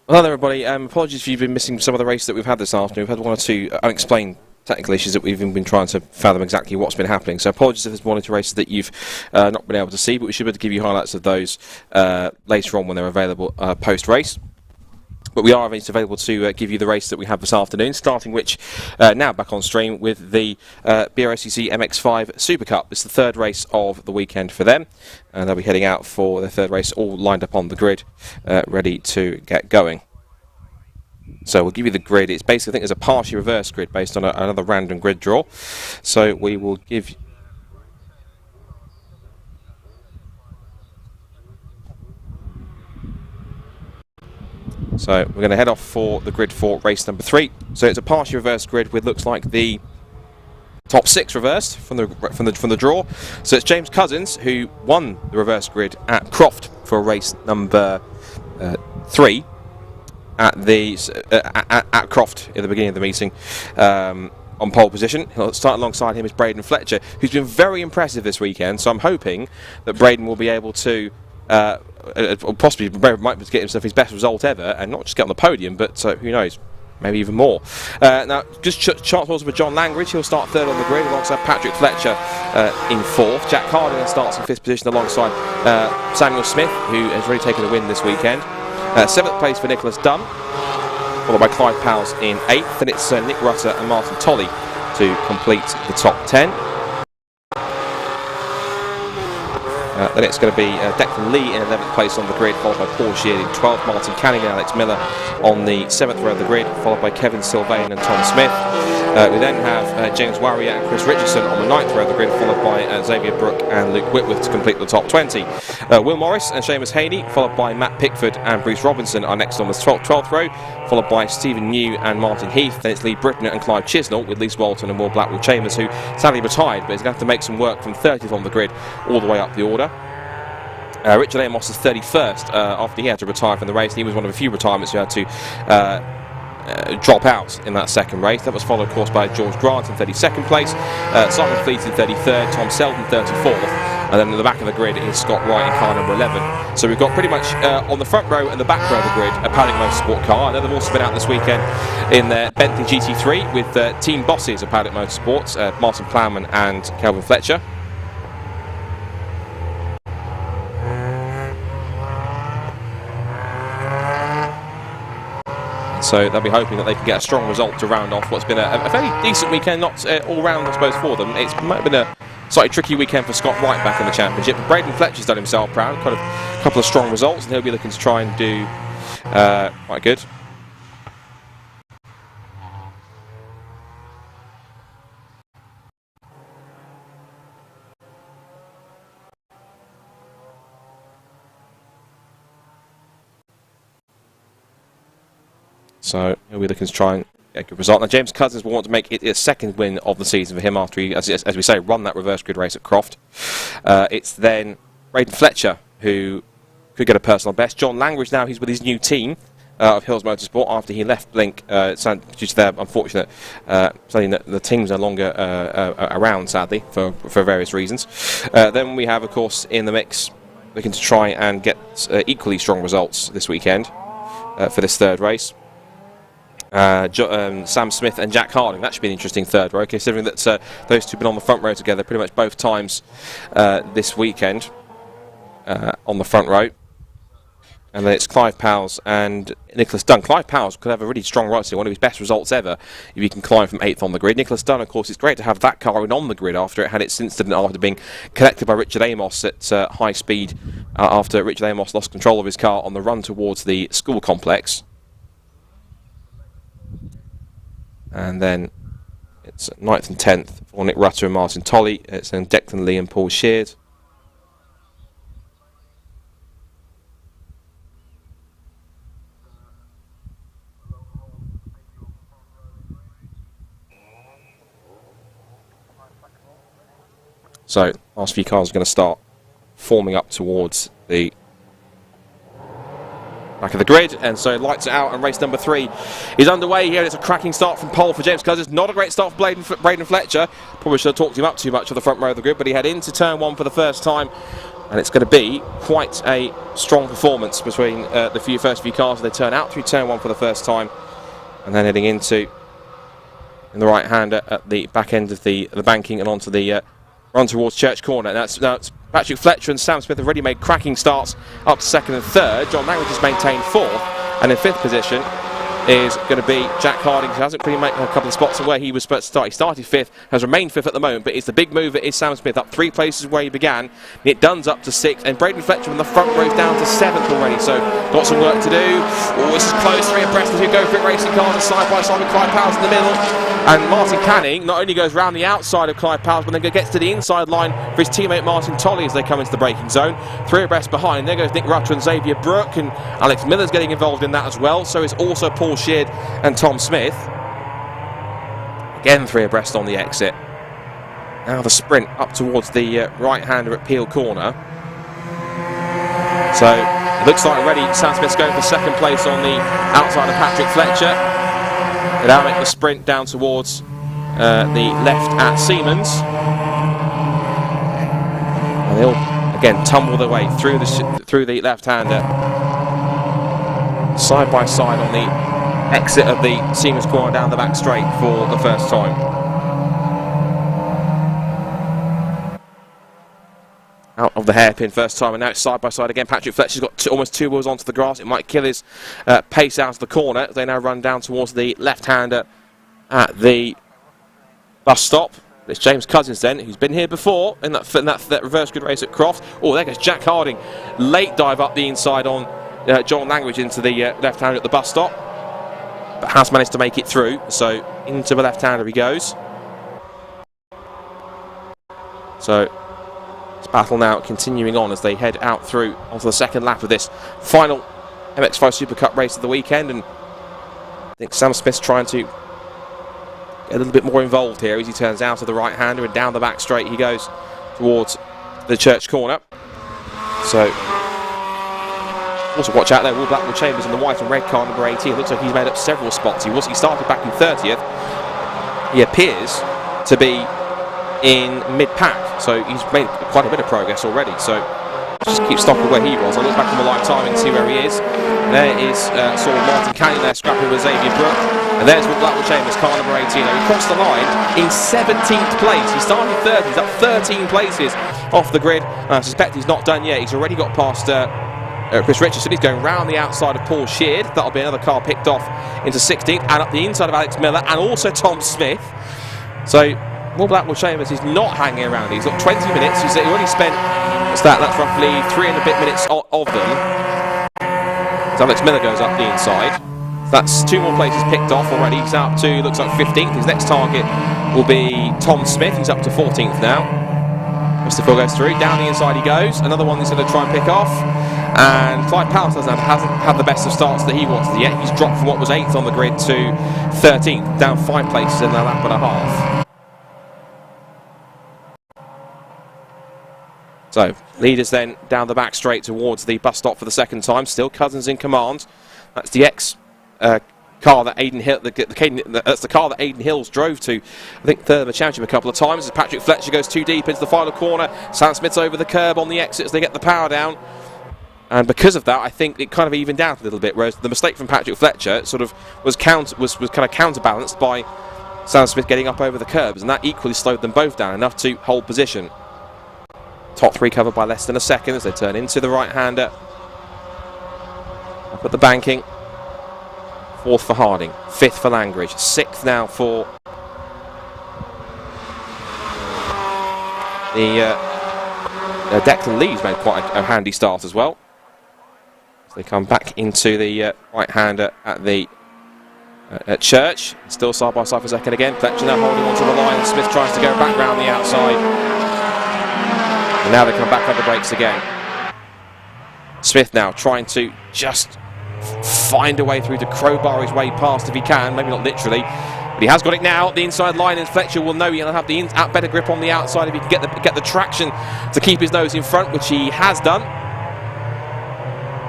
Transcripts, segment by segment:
Well, hello everybody. Apologies if you've been missing some of the races that we've had this afternoon. We've had one or two unexplained technical issues that we've been trying to fathom exactly what's been happening. So apologies if there's one or two races that you've not been able to see, but we should be able to give you highlights of those later on when they're available post-race. But we are available to give you the race that we have this afternoon, starting which now back on stream with the BRSCC MX5 SuperCup. It's the third race of the weekend for them, and they'll be heading out for their third race, all lined up on the grid, ready to get going. So we'll give you the grid. It's basically, I think, there's a partially reverse grid based on another random grid draw. So we will give you... So we're going to head off for the grid for race number 3. So it's a partially reversed grid with looks like the top 6 reversed from the draw. So it's James Cousins who won the reverse grid at Croft for race number 3 at Croft at the beginning of the meeting. On pole position. He'll start alongside him is Braden Fletcher, who's been very impressive this weekend. So I'm hoping that Braden will be able to possibly might get himself his best result ever, and not just get on the podium, but who knows, maybe even more. Now, just chance also for John Langridge. He'll start third on the grid alongside Patrick Fletcher in 4th. Jack Carden starts in 5th position alongside Samuel Smith, who has really taken a win this weekend. 7th place for Nicholas Dunn, followed by Clive Powles in 8th, and it's Nick Rutter and Martin Tolley to complete the top 10. Then it's going to be Declan Lee in 11th place on the grid, followed by Paul Sheard in 12th, Martin Canning and Alex Miller on the 7th row of the grid, followed by Kevin Sylvain and Tom Smith. We then have James Warrior and Chris Richardson on the 9th row of the grid, followed by Xavier Brook and Luke Whitworth to complete the top 20. Will Morris and Seamus Haney, followed by Matt Pickford and Bruce Robinson, are next on the 12th row, followed by Stephen New and Martin Heath. Then it's Lee Britton and Clive Chisnell with Lise Walton and Will Blackwell Chambers, who sadly retired, but is going to have to make some work from 30th on the grid all the way up the order. Richard Amos is 31st after he had to retire from the race. He was one of a few retirements who had to drop out in that second race. That was followed, of course, by George Grant in 32nd place, Simon Fleet in 33rd, Tom Selden 34th, and then in the back of the grid is Scott Wright in car number 11. So we've got pretty much on the front row and the back row of the grid a Paddock Motorsport car. Now they've also been out this weekend in their Bentley GT3 with team bosses of Paddock Motorsports, Martin Plowman and Kelvin Fletcher. So they'll be hoping that they can get a strong result to round off what's been a fairly decent weekend, not all round I suppose for them. It might have been a slightly tricky weekend for Scott Wright back in the championship, but Braden Fletcher's done himself proud, got a couple of strong results, and he'll be looking to try and do quite good. So he'll be looking to try and get a good result. Now James Cousins will want to make it his second win of the season for him after he, as we say, run that reverse grid race at Croft. It's then Braden Fletcher who could get a personal best. John Langridge now, he's with his new team of Hills Motorsport after he left Blink due to their unfortunate saying that the team's no longer around, sadly, for various reasons. Then we have, of course, in the mix, looking to try and get equally strong results this weekend for this third race. Sam Smith and Jack Harding. That should be an interesting third row, considering that those two have been on the front row together pretty much both times this weekend on the front row. And then it's Clive Powles and Nicholas Dunn. Clive Powles could have a really strong race here, one of his best results ever, if he can climb from 8th on the grid. Nicholas Dunn, of course, it's great to have that car on the grid after it had its incident after being collected by Richard Amos at high speed after Richard Amos lost control of his car on the run towards the school complex. And then it's 9th and 10th for Nick Rutter and Martin Tolley. It's then Declan Lee and Paul Sheard. So, last few cars are going to start forming up towards the back of the grid, and so lights it out, and race number 3 is underway here. It's a cracking start from pole for James Cousins. Not a great start for Braden Fletcher. Probably should have talked him up too much on the front row of the grid, but he had into turn 1 for the first time And it's going to be quite a strong performance between the first few cars. They turn out through turn 1 for the first time, and then heading into in the right-hander at the back end of the banking and onto the run towards Church Corner. Now it's Patrick Fletcher and Sam Smith have already made cracking starts up to 2nd and 3rd. John Langridge has maintained 4th, and in 5th position is going to be Jack Harding, who hasn't really made a couple of spots from where he was supposed to start. He started 5th, has remained 5th at the moment, but it's the big mover is Sam Smith, up 3 places where he began. Nick Dunn's up to 6th, and Braden Fletcher from the front row down to 7th already, so got some work to do. Oh, this is close, 3 abreast as we go for it. Racing cars are side by side with Clive Powers in the middle, and Martin Canning not only goes round the outside of Clive Powers, but then gets to the inside line for his teammate Martin Tolley as they come into the braking zone. 3 abreast behind, there goes Nick Rutter and Xavier Brooke, and Alex Miller's getting involved in that as well, so is also Paul Sheard and Tom Smith. Again 3 abreast on the exit. Now the sprint up towards the right-hander at Peel Corner. So it looks like already Sam Smith's going for 2nd place on the outside of Patrick Fletcher. They now make the sprint down towards the left at Siemens. And they'll again tumble their way through the left-hander. Side by side on the exit of the Siemens corner down the back straight for the first time. Out of the hairpin first time, and now it's side by side again. Patrick Fletcher's got almost 2 wheels onto the grass. It might kill his pace out of the corner. They now run down towards the left-hander at the bus stop. It's James Cousins then, who's been here before in that reverse grid race at Croft. Oh, there goes Jack Harding. Late dive up the inside on John Langridge into the left-hander at the bus stop, but has managed to make it through, so into the left-hander he goes. So this battle now continuing on as they head out through onto the 2nd lap of this final MX5 Supercup race of the weekend, and I think Sam Smith's trying to get a little bit more involved here as he turns out of the right-hander and down the back straight he goes towards the Church Corner. So also watch out there, Will Blackwood Chambers in the white and red car number 18. It looks like he's made up several spots. He started back in 30th. He appears to be in mid-pack, so he's made quite a bit of progress already. So let's just keep stock of where he was. I'll look back on the live timing and see where he is. There is sort of Martin Canning there scrapping with Xavier Brooke. And there's Will Blackwood Chambers, car number 18. He crossed the line in 17th place. He started 30th, he's up 13 places off the grid. I suspect he's not done yet. He's already got past Chris Richardson. He's going round the outside of Paul Sheard. That'll be another car picked off into 16th, and up the inside of Alex Miller and also Tom Smith. So Will Blackwood Chambers is not hanging around. He's got 20 minutes. He's already spent, that's roughly 3 and a bit minutes of them. As Alex Miller goes up the inside. That's 2 more places picked off already. He's up to, looks like 15th. His next target will be Tom Smith. He's up to 14th now. Mr. Phil goes through. Down the inside he goes. Another one he's going to try and pick off. And Clive Powers hasn't had the best of starts that he wanted yet. He's dropped from what was 8th on the grid to 13th, down 5 places in a lap and a half. So, leaders then down the back straight towards the bus stop for the 2nd time. Still Cousins in command. That's the car that Aidan Hill, that's the car that Aidan Hills drove to, I think, 3rd of the championship a couple of times. As Patrick Fletcher goes too deep into the final corner. Sam Smith's over the curb on the exit as they get the power down. And because of that, I think it kind of evened out a little bit, whereas the mistake from Patrick Fletcher sort of was kind of counterbalanced by Sam Smith getting up over the curbs, and that equally slowed them both down enough to hold position. Top 3 covered by less than a second as they turn into the right-hander. Up at the banking. 4th for Harding, 5th for Langridge, 6th now for the Declan Lee's made quite a handy start as well. So they come back into the right-hander at the at Church. Still side by side for a second again. Fletcher now holding onto the line. Smith tries to go back round the outside. And now they come back on the brakes again. Smith now trying to just find a way through to crowbar his way past if he can, maybe not literally, but he has got it now. The inside line, and Fletcher will know he'll have the better grip on the outside if he can get the traction to keep his nose in front, which he has done.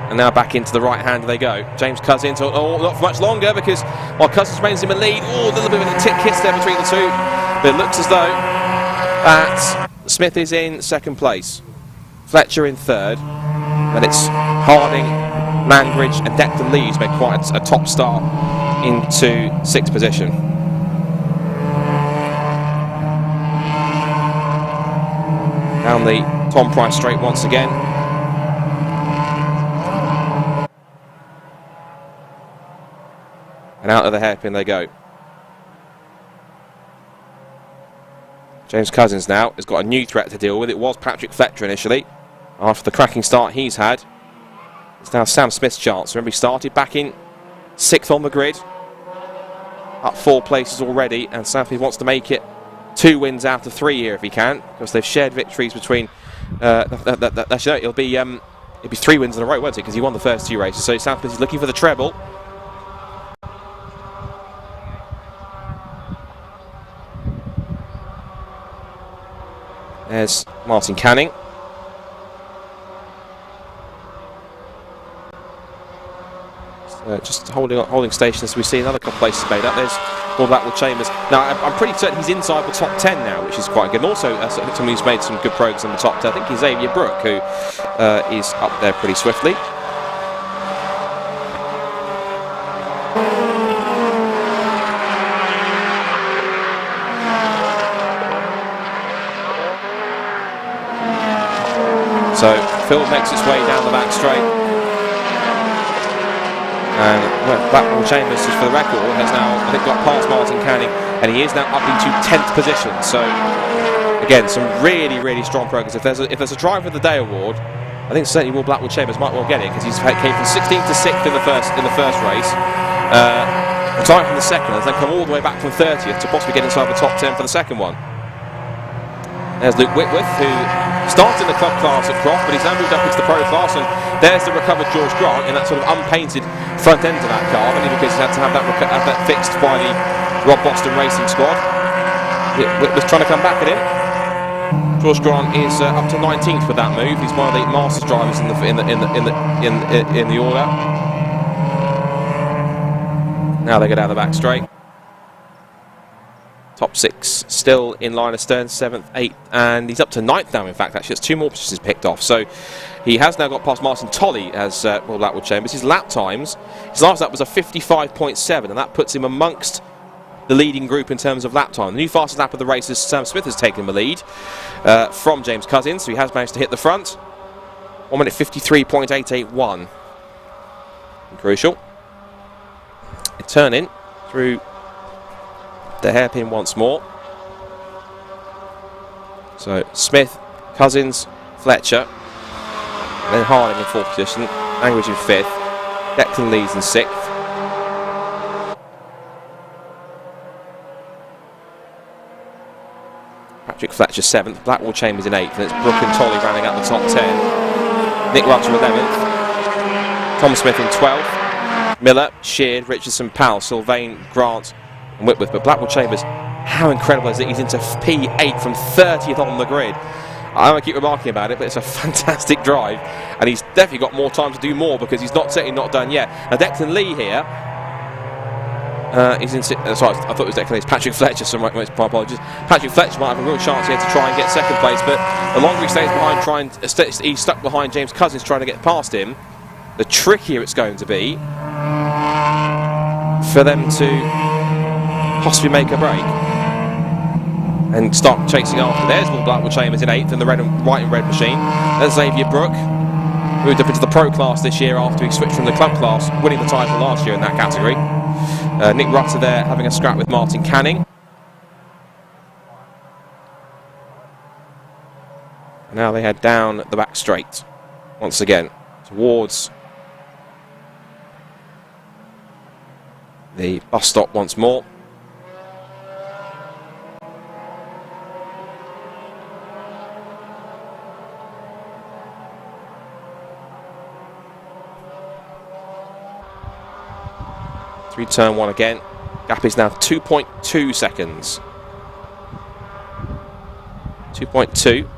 And now back into the right hand they go. James Cousins, not for much longer, because while Cousins remains in the lead, a little bit of a tick kiss there between the two, but it looks as though that Smith is in 2nd place. Fletcher in third. Then it's Harding, Langridge and Declan Lee who's made quite a top start into 6th position. Down the Tom Price straight once again. And out of the hairpin they go. James Cousins now has got a new threat to deal with. It was Patrick Fletcher initially. After the cracking start he's had, it's now Sam Smith's chance. Remember, he started back in 6th on the grid, up 4 places already, and Sam Smith wants to make it 2 wins out of 3 here if he can, because they've shared victories between. Actually, no, it'll be 3 wins in a row, won't it? Because he won the first 2 races. So Sam Smith is looking for the treble. There's Martin Canning. Just holding station as we see another couple places made up. There's Paul Blackwell Chambers. Now, I'm pretty certain he's inside the top 10 now, which is quite good. And also, someone who's made some good progress in the top 10, I think, is Xavier Brooke, who is up there pretty swiftly. So, Phil makes its way down the back straight. And Blackwell Chambers, just for the record, has now, I think, got past Martin Canning, and he is now up into 10th position. So, again, some really, really strong progress. If there's a Driver of the Day award, I think certainly Will Blackwell Chambers might well get it, because he came from 16th to 6th in the first race, retired from the second, and then come all the way back from 30th to possibly get inside the top 10 for the second one. There's Luke Whitworth, who started in the club class at Croft, but he's now moved up into the pro class, and there's the recovered George Grant in that sort of unpainted front end of that car, only because he had to have that fixed by the Rob Boston Racing squad. Whitworth trying to come back at him. George Grant is up to 19th with that move. He's one of the Masters drivers in the order. Now they go down the back straight. Top 6 still in line astern, 7th, 8th, and he's up to 9th now, in fact. Actually, it's 2 more positions picked off. So he has now got past Martin Tolley as Will Blackwell Chambers. His lap times, his last lap was a 55.7, and that puts him amongst the leading group in terms of lap time. The new fastest lap of the race is Sam Smith has taken the lead from James Cousins, so he has managed to hit the front. 1 minute 53.881. Crucial. A turn in through the hairpin once more. So Smith, Cousins, Fletcher, and then Harding in 4th position, Langridge in 5th, Declan Lee's in 6th. Patrick Fletcher 7th, Blackwell Chambers in 8th, and it's Brooke and Tolley rounding out the top 10. Nick Rutter 11th, Tom Smith in 12th, Miller, Sheard, Richardson, Powell, Sylvain, Grant and Whitworth. But Blackwell Chambers, how incredible is it? He's into P8 from 30th on the grid. I don't keep remarking about it, but it's a fantastic drive, and he's definitely got more time to do more, because he's certainly not done yet. Now Declan Lee here, he's in. Sorry, I thought it was Declan Lee. It's Patrick Fletcher. So my apologies. Patrick Fletcher might have a real chance here to try and get 2nd place, but the longer he stays behind, he's stuck behind James Cousins trying to get past him. The trickier it's going to be for them to possibly make a break and start chasing after. There's Will Blackwell Chambers in 8th in the white and red machine. There's Xavier Brooke, moved up into the pro class this year after he switched from the club class, winning the title last year in that category. Nick Rutter there having a scrap with Martin Canning. Now they head down the back straight once again towards the bus stop once more. Through turn 1 again. Gap is now 2.2 seconds. 2.2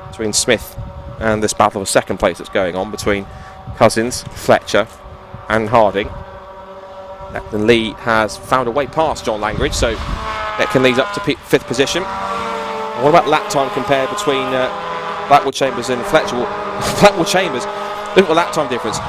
between Smith and this battle of 2nd place that's going on between Cousins, Fletcher and Harding. Declan Lee has found a way past John Langridge, so Declan Lee's up to 5th position. And what about lap time compared between Blackwood Chambers and Fletcher. Blackwood Chambers, look at the lap time difference.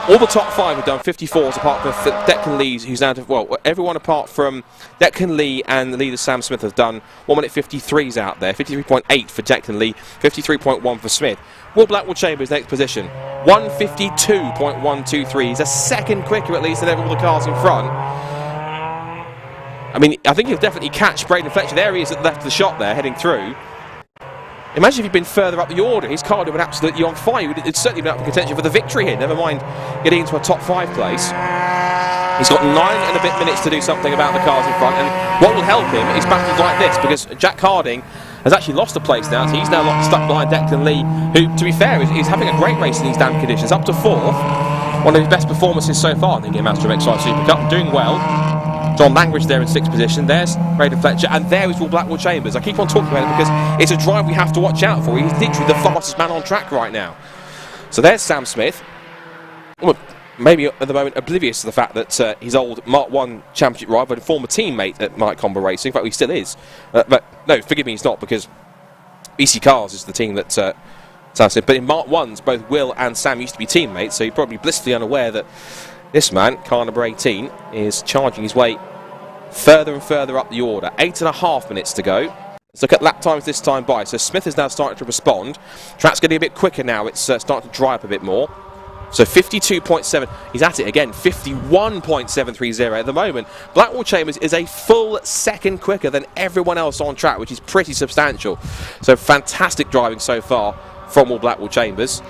All the top 5 have done 54s apart from Declan Lee, who's down to, well, everyone apart from Declan Lee and the leader Sam Smith has done 1:53s out there. 53.8 for Declan Lee, 53.1 for Smith. Will Blackwood Chambers next position, 1:52.123. He's a second quicker at least than all the cars in front. I mean, I think he'll definitely catch Braden Fletcher. There he is at the left of the shot there, heading through. Imagine if he'd been further up the order. His car would have been absolutely on fire. It's certainly been up for contention for the victory here. Never mind getting into a top 5 place. He's got 9 and a bit minutes to do something about the cars in front. And what will help him is battles like this, because Jack Harding has actually lost a place now. So he's now stuck behind Declan Lee, who, to be fair, is having a great race in these damp conditions. Up to 4th. One of his best performances so far, I think, in Mazda MX-5 Supercup. Doing well. John Langridge there in 6th position. There's Braden Fletcher, and there is Will Blackwood Chambers. I keep on talking about it because it's a drive we have to watch out for. He's literally the fastest man on track right now. So there's Sam Smith. Well, maybe at the moment oblivious to the fact that his old Mark 1 championship rival and former teammate at Mike Comber Racing, in fact he still is. But no, forgive me, he's not, because EC Cars is the team that Sam Smith. But in Mark 1s, both Will and Sam used to be teammates, so you're probably blissfully unaware that this man, car number 18, is charging his way further and further up the order. 8.5 minutes to go. Let's look at lap times this time by. So Smith is now starting to respond. Track's getting a bit quicker now. It's starting to dry up a bit more. So 52.7. He's at it again. 51.730 at the moment. Blackwood Chambers is a full second quicker than everyone else on track, which is pretty substantial. So fantastic driving so far from Will Blackwood Chambers.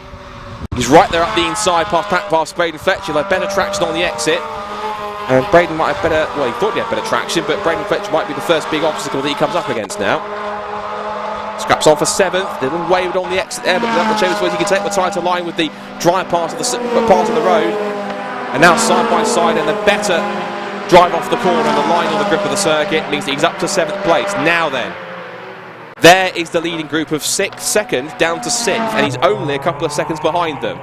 He's right there up the inside past Braden Fletcher. He'll have better traction on the exit. And Braden might have better, well, he thought he had better traction, but Braden Fletcher might be the first big obstacle that he comes up against now. Scraps on for 7th, little wavered on the exit there, but Blackwood Chambers feels he can take the tighter line with the dry part of the road. And now side by side, and the better drive off the corner and the line on the grip of the circuit means that he's up to 7th place. Now then, there is the leading group of 2nd down to 6th, and he's only a couple of seconds behind them.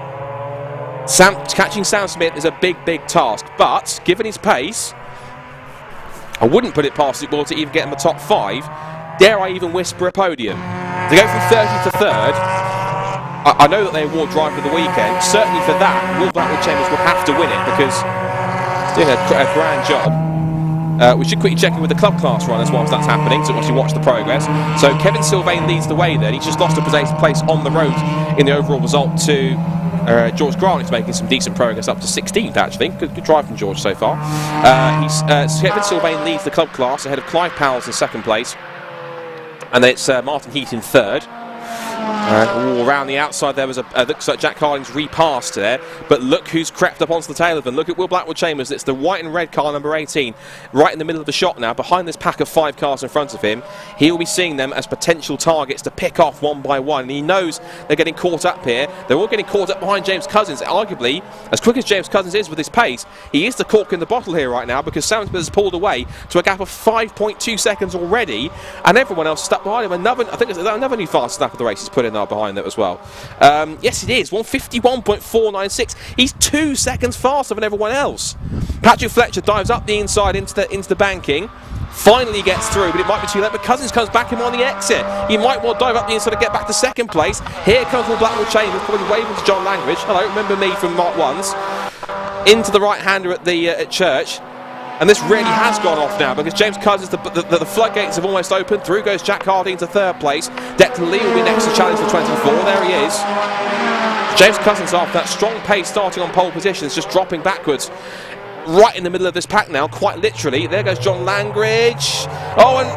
Catching Sam Smith is a big, big task, but given his pace, I wouldn't put it past it to even get in the top 5. Dare I even whisper a podium? To go from 30th to 3rd, I know that they award drive for the weekend. Certainly for that, Will Blackwood Chambers will have to win it because he's doing a grand job. We should quickly check in with the club class runners whilst that's happening to actually watch the progress. So Kevin Sylvain leads the way there. He's just lost a place on the road in the overall result to George Grant. Is making some decent progress up to 16th actually. Good drive from George so far. Kevin Sylvain leads the club class ahead of Clive Powell's in 2nd place. And then it's Martin Heath in 3rd. Around the outside there was looks like Jack Harding's repassed there, but look who's crept up onto the tail of them. Look at Will Blackwood Chambers. It's the white and red car number 18 right in the middle of the shot now, behind this pack of 5 cars in front of him. He'll be seeing them as potential targets to pick off one by one, and he knows they're getting caught up here. They're all getting caught up behind James Cousins. Arguably, as quick as James Cousins is with his pace, he is the cork in the bottle here right now, because Sam Smith has pulled away to a gap of 5.2 seconds already, and everyone else stuck behind him. I think there's another new fast lap of the race he's put in there behind that as well. Yes, it is 1:51.496. He's 2 seconds faster than everyone else. Patrick Fletcher dives up the inside into the banking. Finally gets through, but it might be too late. But Cousins comes back in on the exit. He might well dive up the inside and get back to 2nd place. Here comes Will Blackwood Chambers, probably waving to John Langridge. Hello, remember me from Mark 1s. Into the right-hander at Church. And this really has gone off now, because James Cousins, the floodgates have almost opened. Through goes Jack Harding to 3rd place. Declan Lee will be next to challenge for 24. There he is. James Cousins, after that strong pace starting on pole position, is just dropping backwards. Right in the middle of this pack now, quite literally. There goes John Langridge. Oh, and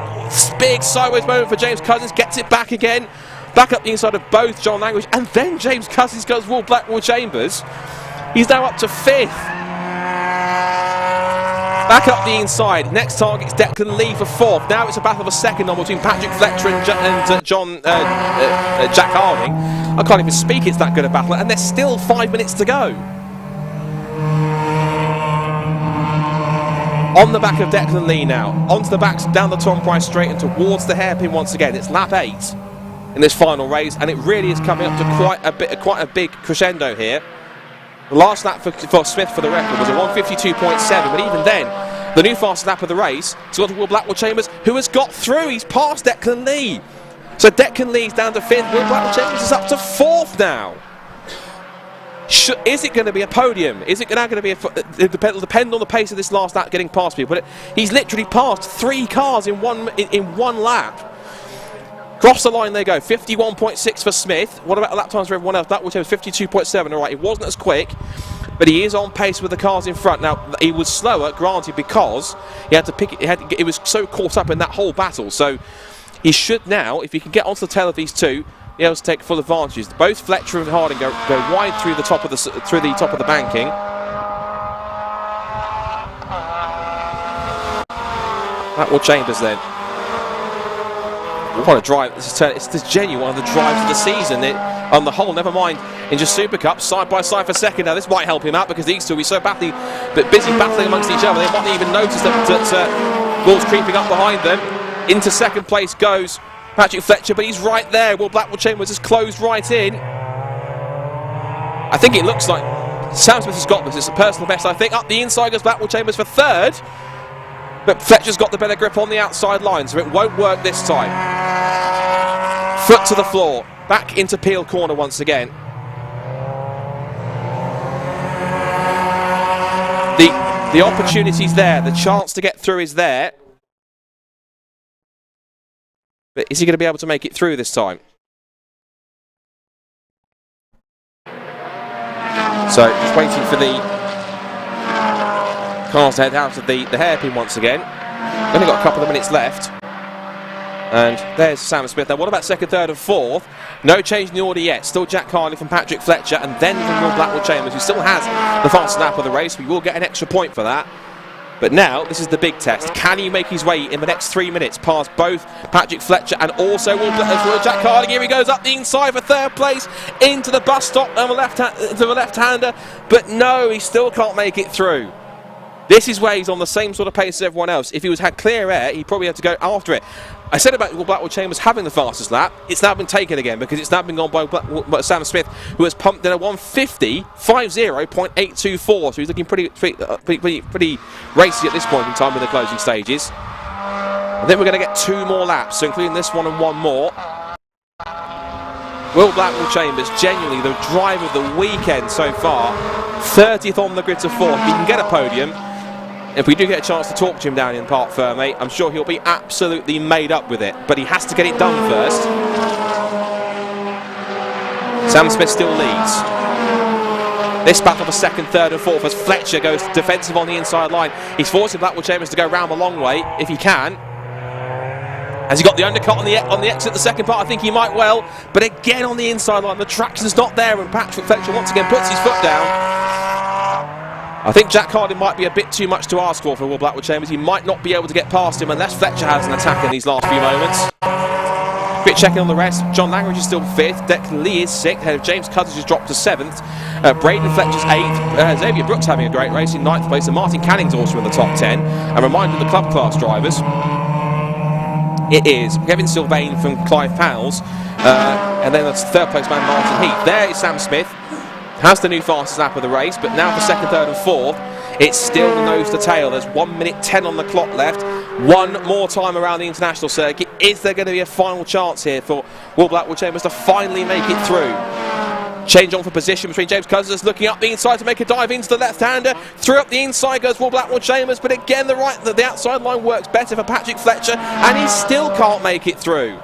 big sideways moment for James Cousins. Gets it back again. Back up the inside of both John Langridge. And then James Cousins goes Will Blackwood Chambers. He's now up to 5th. Back up the inside. Next target's Declan Lee for 4th. Now it's a battle of a second on between Patrick Fletcher and Jack Harding. I can't even speak, it's that good a battle. And there's still 5 minutes to go. On the back of Declan Lee now. Onto the back, down the Tom Price straight and towards the hairpin once again. It's lap 8 in this final race, and it really is coming up to quite a big crescendo here. The last lap for Smith, for the record, was a 1:52.7, but even then, the new fastest lap of the race is got to Will Blackwood Chambers, who has got through. He's passed Declan Lee. So Declan Lee's down to 5th. Will Blackwell-Chambers is up to 4th now. Is it going to be a podium? Is it now going to be it'll depend on the pace of this last lap getting past people. But he's literally passed 3 cars in one lap. Cross the line they go. 51.6 for Smith. What about lap times for everyone else? Blackwell-Chambers 52.7. All right, it wasn't as quick, but he is on pace with the cars in front. Now, he was slower, granted, because he had to pick it. He was so caught up in that whole battle. So he should now, if he can get onto the tail of these two, be able to take full advantages. Both Fletcher and Harding go wide through the top of the banking. Blackwell-Chambers then. What a drive! It's this genuine one of the drives of the season. On the whole, never mind in just SuperCup, side by side for second. Now this might help him out because these two will be so busy battling amongst each other. They might not even notice that Will's creeping up behind them. Into second place goes Patrick Fletcher, but he's right there. Will Blackwell-Chambers has closed right in. I think it looks like Sam Smith has got this. It's a personal best, I think. Up the inside goes Blackwell-Chambers for 3rd. But Fletcher's got the better grip on the outside line, so it won't work this time. Foot to the floor. Back into Peel corner once again. The opportunity's there. The chance to get through is there. But is he going to be able to make it through this time? So, just waiting for the cars to head out of the hairpin once again. Only got a couple of minutes left. And there's Sam Smith. Now, what about 2nd, 3rd and 4th? No change in the order yet. Still Jack Carney from Patrick Fletcher, and then from Will Blackwell-Chambers, who still has the fastest lap of the race. We will get an extra point for that. But now, this is the big test. Can he make his way in the next 3 minutes past both Patrick Fletcher and also Will Jack Carney? Here he goes up the inside for 3rd place, into the bus stop on the left-hander. But no, he still can't make it through. This is where he's on the same sort of pace as everyone else. If he had clear air, he'd probably have to go after it. I said about Will Blackwell-Chambers having the fastest lap. It's now been taken again because it's now been gone by Sam Smith, who has pumped in a 150.824. So he's looking pretty racy at this point in time in the closing stages. I think we're going to get 2 more laps, so including this one and 1 more. Will Blackwell-Chambers, genuinely the drive of the weekend so far. 30th on the grid to 4th. He can get a podium. If we do get a chance to talk to him down in Parc Fermé, I'm sure he'll be absolutely made up with it. But he has to get it done first. Sam Smith still leads. This battle for 2nd, 3rd and 4th as Fletcher goes defensive on the inside line. He's forcing Blackwell-Chambers to go round the long way, if he can. Has he got the undercut on the exit the second part? I think he might well. But again on the inside line, the traction's not there, and Patrick Fletcher once again puts his foot down. I think Jack Harding might be a bit too much to ask for Will Blackwell-Chambers. He might not be able to get past him unless Fletcher has an attack in these last few moments. Quick checking on the rest. John Langridge is still 5th. Declan Lee is 6th. Head of James Cutters has dropped to 7th. Braden Fletcher's 8th. Xavier Brooks having a great race in 9th place. And Martin Canning's also in the top 10. A reminder of the club class drivers. It is Kevin Sylvain from Clive Powell's. And then that's 3rd place man Martin Heath. There is Sam Smith. Has the new fastest lap of the race, but now for 2nd, 3rd and 4th, it's still nose to tail. There's 1 minute 10 on the clock left. 1 more time around the international circuit. Is there going to be a final chance here for Will Blackwell-Chambers to finally make it through? Change on for position between James Cousins, looking up the inside to make a dive into the left-hander. Through up the inside goes Will Blackwell-Chambers, but again the outside line works better for Patrick Fletcher, and he still can't make it through.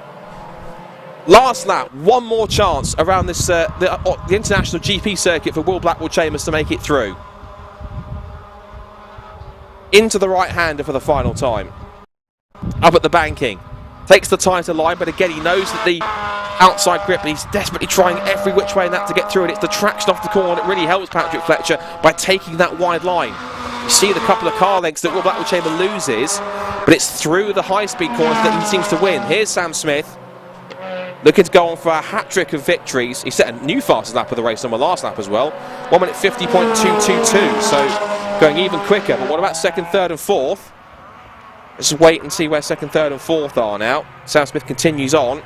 Last lap, 1 more chance around this the international GP circuit for Will Blackwell-Chambers to make it through. Into the right-hander for the final time. Up at the banking. Takes the tighter line, but again he knows that the outside grip, he's desperately trying every which way in that to get through, and it's the traction off the corner that really helps Patrick Fletcher by taking that wide line. You see the couple of car lengths that Will Blackwell-Chambers loses, but it's through the high-speed corners that he seems to win. Here's Sam Smith, looking to go on for a hat-trick of victories. He set a new fastest lap of the race on the last lap as well. 1 minute 50.222, so going even quicker. But what about 2nd, 3rd and 4th? Let's just wait and see where 2nd, 3rd and 4th are now. Sam Smith continues on.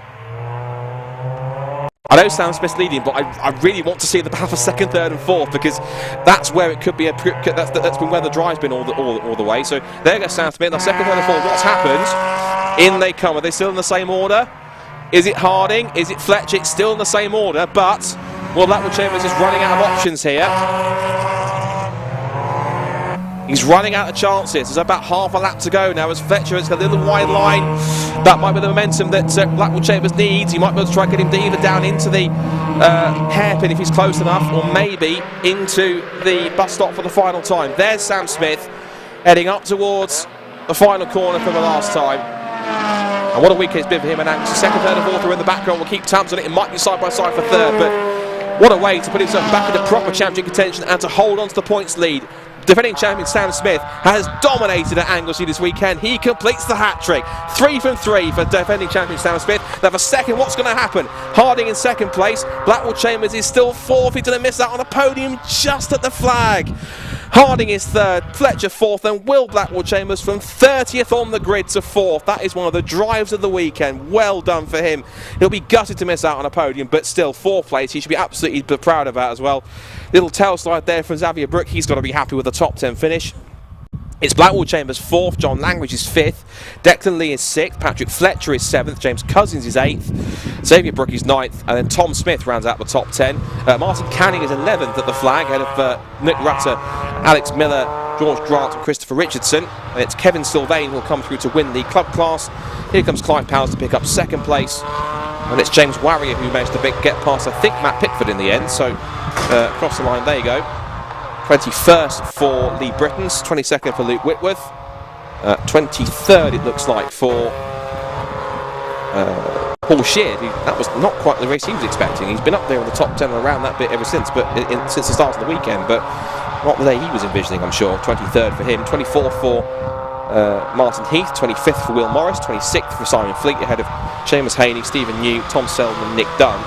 I know Sam Smith's leading, but I really want to see the battle for 2nd, 3rd and 4th, because that's where it could be that's been where the drive's been all the way. So there goes Sam Smith. Now 2nd, 3rd and 4th. What's happened? In they come. Are they still in the same order? Is it Harding? Is it Fletcher? It's still in the same order, but well, Blackwood Chambers is running out of options here. He's running out of chances. There's about half a lap to go now as Fletcher has got a little wide line. That might be the momentum that Blackwood Chambers needs. He might be able to try and get him either down into the hairpin if he's close enough, or maybe into the bus stop for the final time. There's Sam Smith heading up towards the final corner from the last time. And what a week it's been for him and Anglesey. Second, third and fourth are in the background. We'll keep tabs on it. It might be side by side for third, but what a way to put himself back into proper championship contention and to hold on to the points lead. Defending champion Sam Smith has dominated at Anglesey this weekend. He completes the hat-trick. 3 from 3 for defending champion Sam Smith. Now for second, what's going to happen? Harding in second place. Blackwood Chambers is still fourth. He's going to miss out on a podium just at the flag. Harding is third, Fletcher fourth, and Will Blackwood Chambers from 30th on the grid to fourth. That is one of the drives of the weekend. Well done for him. He'll be gutted to miss out on a podium, but still, fourth place, he should be absolutely proud of that as well. Little tail slide there from Xavier Brook. He's got to be happy with the top 10 finish. It's Blackwood Chambers fourth, John Langridge is fifth, Declan Lee is sixth, Patrick Fletcher is seventh, James Cousins is eighth, Xavier Brook is ninth, and then Tom Smith rounds out the top 10. Martin Canning is 11th at the flag, ahead of Nick Rutter, Alex Miller, George Grant and Christopher Richardson. And it's Kevin Sylvain who will come through to win the club class. Here comes Clive Powers to pick up second place. And it's James Warrior who managed to get past, I think, Matt Pickford in the end. So across the line, there you go. 21st for Lee Brittons, 22nd for Luke Whitworth, 23rd it looks like for Paul Sheard. That was not quite the race he was expecting. He's been up there in the top 10 around that bit ever since, but since the start of the weekend, but not the day he was envisioning, I'm sure. 23rd for him, 24th for Martin Heath, 25th for Will Morris, 26th for Simon Fleet, ahead of Seamus Haney, Stephen New, Tom Selden and Nick Dunn.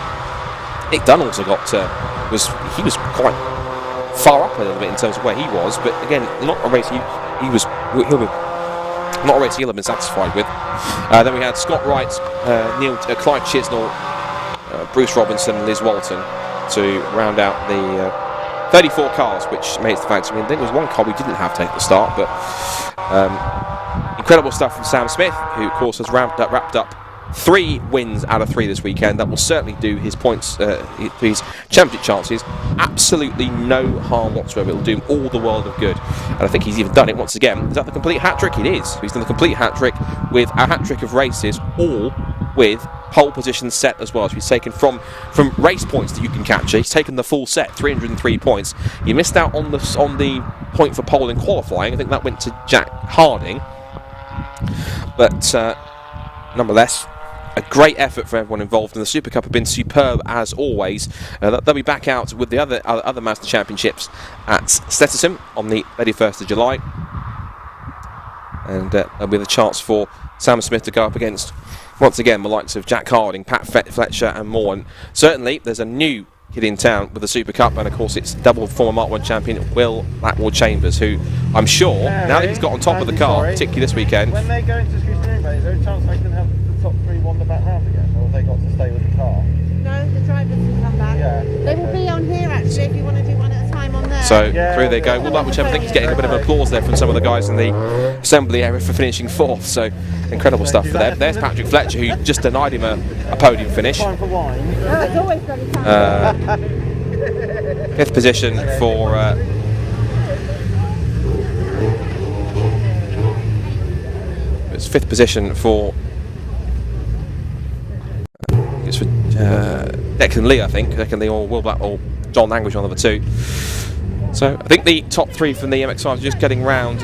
Nick Dunn also got, he was quite far up a little bit in terms of where he was, but again, not a race he'll have been satisfied with. Then we had Scott Wright, Clive Chisnell, Bruce Robinson and Liz Walton to round out the 34 cars, which makes the fact, I mean, there was one car we didn't have take the start, but incredible stuff from Sam Smith, who of course has wrapped up 3 wins out of 3 this weekend. That will certainly do his points, his championship chances absolutely no harm whatsoever. It will do him all the world of good, and I think he's even done it once again. Is that the complete hat-trick? It is. He's done the complete hat-trick with a hat-trick of races, all with pole position set as well. So he's taken from race points that you can capture. He's taken the full set, 303 points. You missed out on the point for pole in qualifying. I think that went to Jack Harding, but nonetheless, a great effort for everyone involved, and the SuperCup have been superb as always. They'll be back out with the other Mazda Championships at Stetterson on the 31st of July. And there'll be the chance for Sam Smith to go up against, once again, the likes of Jack Harding, Pat Fletcher and more. And certainly there's a new kid in town with the SuperCup, and of course it's double former Mark 1 champion Will Blackwood Chambers, who I'm sure, now that he's got on top of the car, particularly this weekend... When they go into the scrutineering bay, is there a chance they can have the top 3 wander back round again, or have they got to stay with the car? No, the drivers can come back. Yeah. They will be on here actually if you want to do one at a time on there. So through they go. Will Blackwood Chambers, I think he's getting a bit of applause there from some of the guys in the assembly area for finishing 4th. So incredible stuff for them. There's Patrick Fletcher, who just denied him a podium finish. Time for wine. Oh, it's always bloody time. 5th position for it's 5th position for Declan Lee, I think. Declan Lee or Will Black or John Langridge, one of the 2. So I think the top 3 from the MX5 are just getting round,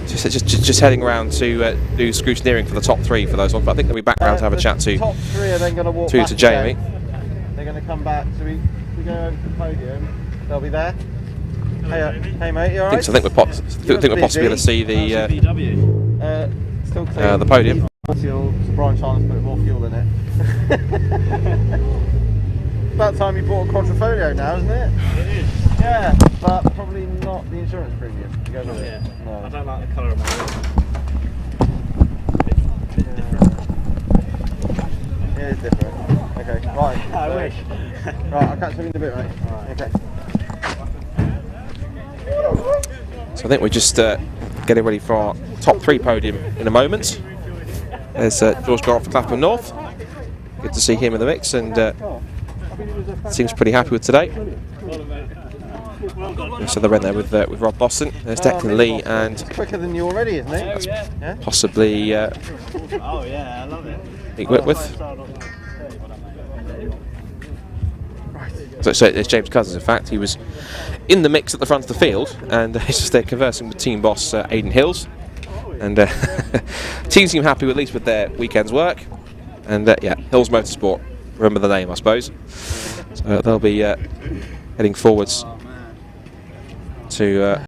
just heading round to do scrutineering for the top 3 for those ones. But I think they'll be back round to have a chat to top 3 are then going to walk to Jamie. They're going to come back, so we go over to the podium. They'll be there. Hey mate, you alright? I think we're possibly going to see the podium. Fuel, so Brian Chalmers put more fuel in it. About time you bought a Quadrifoglio now, isn't it? It is. Yeah, but probably not the insurance premium. You guys Yeah. No. I don't like the colour of my wheel. Bit different. It is different. Okay, right. I wish. Right, I'll catch you in a bit, mate. Alright. Okay. So I think we're just getting ready for our top 3 podium in a moment. There's George Grant for Clubman North. Good to see him in the mix, and seems pretty happy with today. So they're in there with Rob Boston. There's Declan Lee, and quicker than you already, isn't it? Yeah. Possibly oh yeah, I love it. Nick Whitworth. So there's James Cousins. In fact, he was in the mix at the front of the field, and he's just there conversing with team boss Aidan Hills. And team seem happy at least with their weekend's work. And yeah, Hills Motorsport. Remember the name, I suppose. So they'll be heading forwards to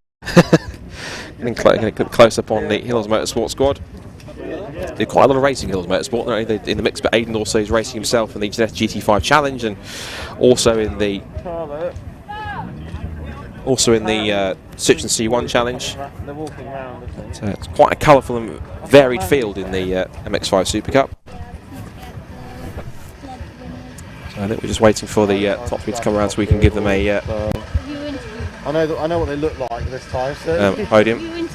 getting close up on the Hills Motorsport squad. Did quite a lot of racing Hills Motorsport. Not only in the mix, but Aidan also is racing himself in the GT5 Challenge, and also in the Citroen C1 Challenge. So it's quite a colourful and varied field in the MX5 Super Cup. So I think we're just waiting for the top three to come around so we can give them a I know what they look like this time. So podium.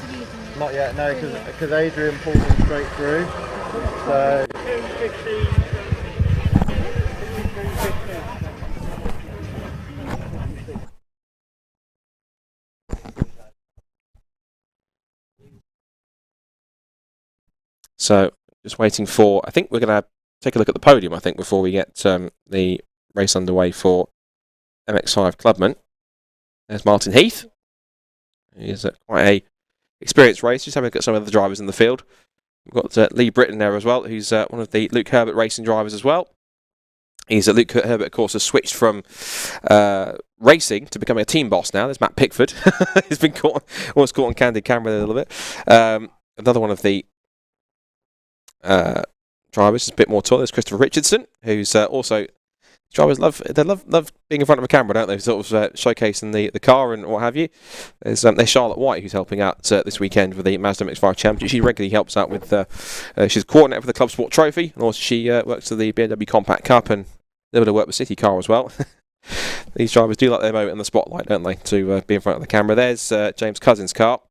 Not yet, no, because Adrian pulled them straight through. So. So, just waiting for, I think we're going to take a look at the podium, I think, before we get the race underway for MX5 Clubman. There's Martin Heath. He's quite a experienced racer. Just having a look at some of the drivers in the field. We've got Lee Britton there as well, who's one of the Luke Herbert racing drivers as well. Luke Herbert, of course, has switched from racing to becoming a team boss now. There's Matt Pickford. He's been almost caught on candid camera there a little bit. Another one of the drivers is a bit more tall. There's Christopher Richardson, who's also drivers love being in front of a camera, don't they? Sort of showcasing the car and what have you. There's Charlotte White, who's helping out this weekend with the Mazda MX-5 Championship. She regularly helps out with. She's coordinator for the Club Sport Trophy, and also she works for the BMW Compact Cup and a little bit of work with City Car as well. These drivers do like their moment in the spotlight, don't they? To be in front of the camera. There's James Cousins' car.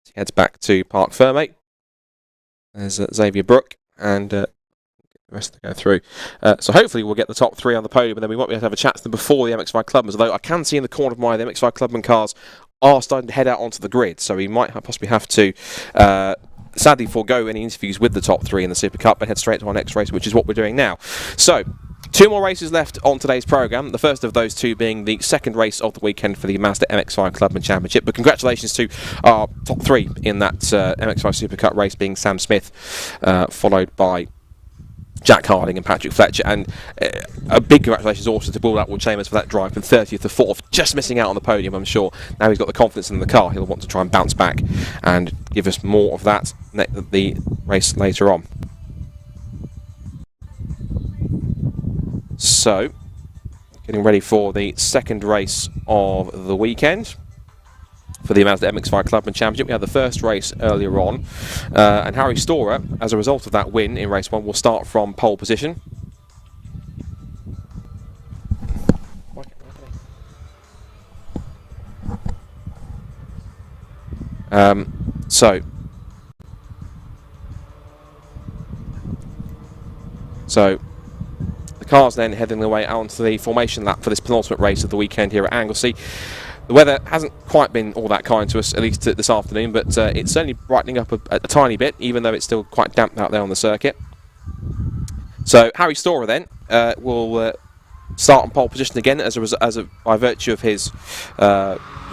He heads back to Parc Fermé. There's Xavier Brook and. The rest to go through. So hopefully we'll get the top three on the podium, and then we might be able to have a chat to them before the MX-5 Clubman. Although I can see in the corner of my eye the MX-5 Clubman cars are starting to head out onto the grid, so we might possibly have to sadly forego any interviews with the top three in the Super Cup and head straight to our next race, which is what we're doing now. So, two more races left on today's programme, the first of those two being the second race of the weekend for the Mazda MX-5 Clubman Championship. But congratulations to our top three in that MX-5 Super Cup race, being Sam Smith, followed by Jack Harding and Patrick Fletcher, and a big congratulations also to Will Atwood Chambers for that drive from 30th to 4th, just missing out on the podium. I'm sure now he's got the confidence in the car, he'll want to try and bounce back and give us more of that the race later on. So, getting ready for the second race of the weekend for the Mazda MX-5 Clubman Championship. We had the first race earlier on, and Harry Storer, as a result of that win in race 1, will start from pole position. So the car's then heading their way out onto the formation lap for this penultimate race of the weekend here at Anglesey. The weather hasn't quite been all that kind to us, at least this afternoon, but it's certainly brightening up a tiny bit, even though it's still quite damp out there on the circuit. So Harry Storer then will start on pole position again by virtue of his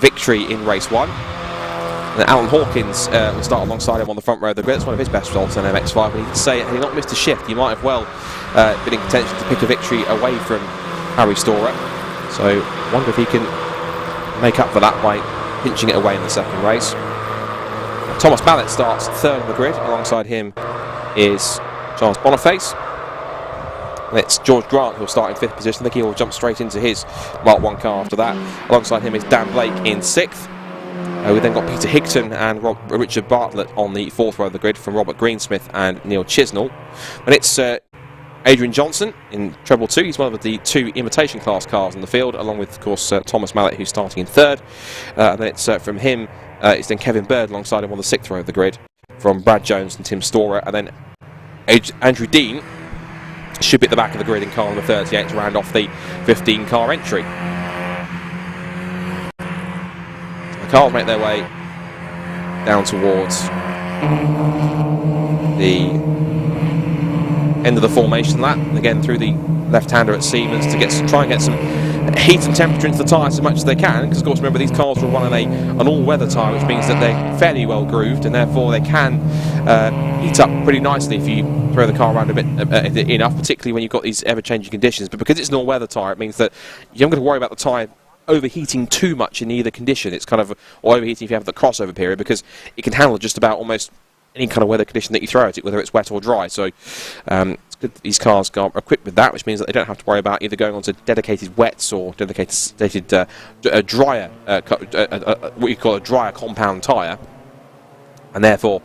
victory in race 1. And Alan Hawkins will start alongside him on the front row of the grid. It's one of his best results on MX-5. And he can say, had he not missed a shift, he might have well been in contention to pick a victory away from Harry Storer. So I wonder if he can make up for that by pinching it away in the second race. Thomas Ballett starts third on the grid. Alongside him is Charles Boniface. And it's George Grant who will start in 5th position. I think he will jump straight into his Mark 1 car after that. Alongside him is Dan Blake in 6th. We then got Peter Higton and Richard Bartlett on the 4th row of the grid from Robert Greensmith and Neil Chisnell. And it's Adrian Johnson in treble 2. He's one of the 2 imitation class cars in the field, along with, of course, Thomas Mallet, who's starting in 3rd. And then it's from him, it's then Kevin Bird alongside him on the 6th row of the grid, from Brad Jones and Tim Storer. And then Andrew Dean should be at the back of the grid in car number 38 to round off the 15 car entry. The cars make their way down towards the end of the formation lap, again through the left-hander at Siemens to try and get some heat and temperature into the tyres as much as they can, because of course remember these cars will run on an all-weather tyre, which means that they're fairly well grooved and therefore they can heat up pretty nicely if you throw the car around a bit enough, particularly when you've got these ever-changing conditions. But because it's an all-weather tyre, it means that you haven't got to worry about the tyre overheating too much in either condition. It's kind of, or overheating if you have the crossover period, because it can handle just about almost any kind of weather condition that you throw at it, whether it's wet or dry. So it's good that these cars are equipped with that, which means that they don't have to worry about either going onto dedicated wets or dedicated drier, what you call a drier compound tyre, and therefore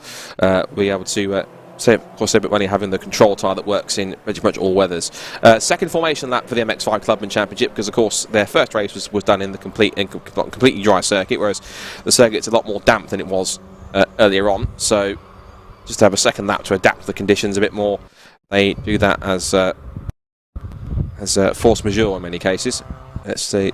be able to save a bit money having the control tyre that works in pretty much all weathers. Second formation lap for the MX5 Clubman Championship, because of course their first race was done in the completely dry circuit, whereas the circuit's a lot more damp than it was earlier on. So just to have a second lap to adapt to the conditions a bit more. They do that as force majeure in many cases. Let's see.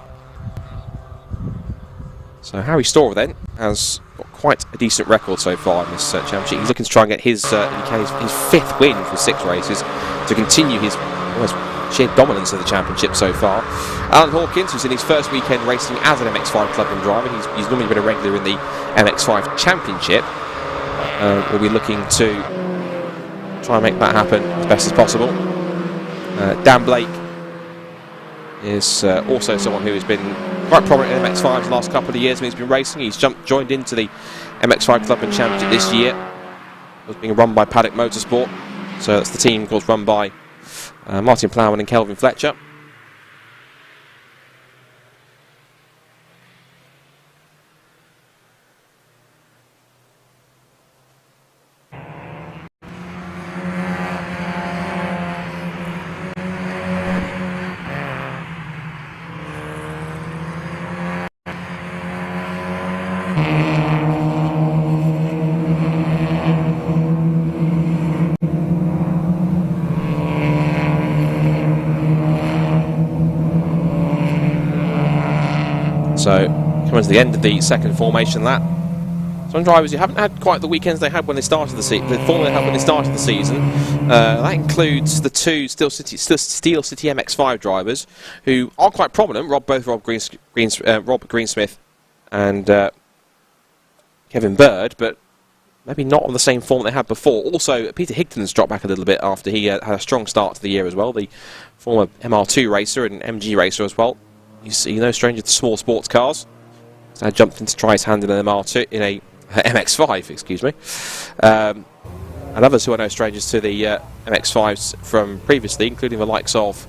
So Harry Storer then has got quite a decent record so far in this championship. He's looking to try and get his fifth win from 6 races to continue his almost sheer dominance of the championship so far. Alan Hawkins, who's in his first weekend racing as an MX5 Clubman driver, he's normally been a regular in the MX5 Championship. Will be looking to try and make that happen as best as possible. Dan Blake is also someone who has been quite prominent in MX5 the last couple of years when he's been racing. He's joined into the MX5 Clubman Championship this year. It was being run by Paddock Motorsport, so that's the team, of course, run by Martin Plowman and Kelvin Fletcher. So, coming to the end of the second formation lap. Some drivers who haven't had quite the weekends they had when they started the season, the form they had when they started the season. That includes the 2 Steel City MX5 drivers who are quite prominent. Rob Greensmith and Kevin Bird, but maybe not on the same form they had before. Also, Peter Higton's dropped back a little bit after he had a strong start to the year as well. The former MR2 racer and MG racer as well. He's no stranger to small sports cars. So I jumped in to try his hand in an MR2, in a MX5, excuse me. And others who are no strangers to the MX5s from previously, including the likes of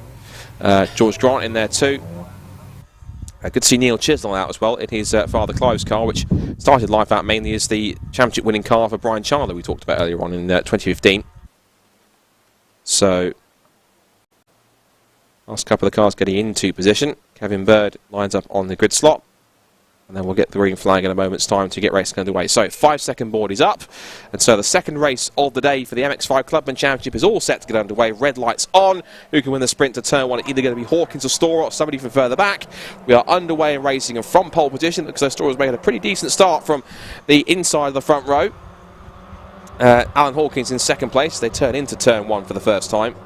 George Grant in there too. Good to see Neil Chisnell out as well in his father Clive's car, which started life out mainly as the championship winning car for Brian Chandler we talked about earlier on in 2015. So, last couple of cars getting into position. Kevin Bird lines up on the grid slot. And then we'll get the green flag in a moment's time to get racing underway. So, 5-second board is up. And so the second race of the day for the MX5 Clubman Championship is all set to get underway. Red lights on. Who can win the sprint to turn 1? It's either going to be Hawkins or Storer or somebody from further back. We are underway and racing and from pole position. Looks like Storer's made a pretty decent start from the inside of the front row. Alan Hawkins in second place. They turn into turn 1 for the first time.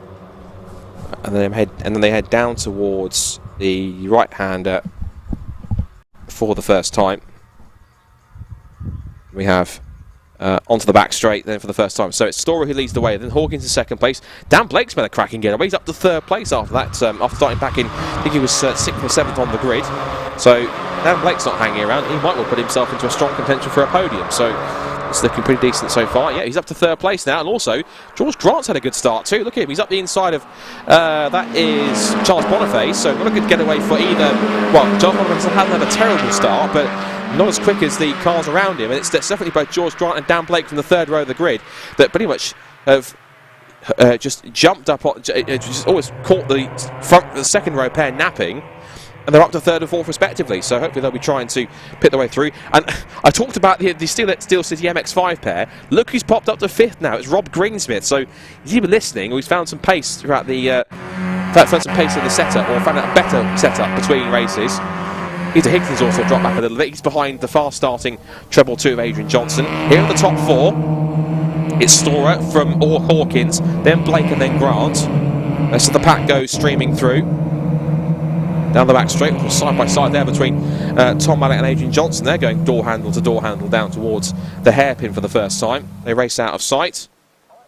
And then they head down towards the right-hander for the first time. We have onto the back straight then for the first time. So it's Storer who leads the way, then Hawkins in second place. Dan Blake's made a cracking getaway. He's up to third place after that, after starting back in, I think he was 6th or 7th on the grid. So Dan Blake's not hanging around. He might well put himself into a strong contention for a podium. So it's looking pretty decent so far. Yeah, he's up to third place now. And also, George Grant's had a good start too. Look at him. He's up the inside of, that is Charles Boniface. So not a good getaway for either. Well, Charles Boniface hasn't had a terrible start, but not as quick as the cars around him. And it's definitely both George Grant and Dan Blake from the third row of the grid that pretty much have just jumped up, just always caught the second row pair napping. and they're up to third and fourth respectively, so hopefully they'll be trying to pit their way through. And I talked about the Steel City MX-5 pair. Look who's popped up to fifth now. It's Rob Greensmith. So he's either listening or he's found some pace throughout the found some pace in the setup, or found a better setup between races. Peter Higgins also dropped back a little bit. He's behind the fast-starting treble 2 of Adrian Johnson. Here in the top four, it's Storer from Hawkins, then Blake and then Grant. So the pack goes streaming through. Down the back straight, side by side there between Tom Mallet and Adrian Johnson. They're going door handle to door handle down towards the hairpin for the first time. They race out of sight.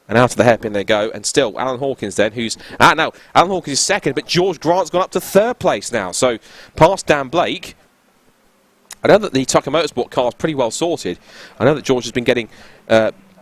And out of the hairpin they go, and still Alan Hawkins then, who's... no, Alan Hawkins is second, but George Grant's gone up to third place now. So, past Dan Blake. I know that the Tucker Motorsport car is pretty well sorted. I know that George has been getting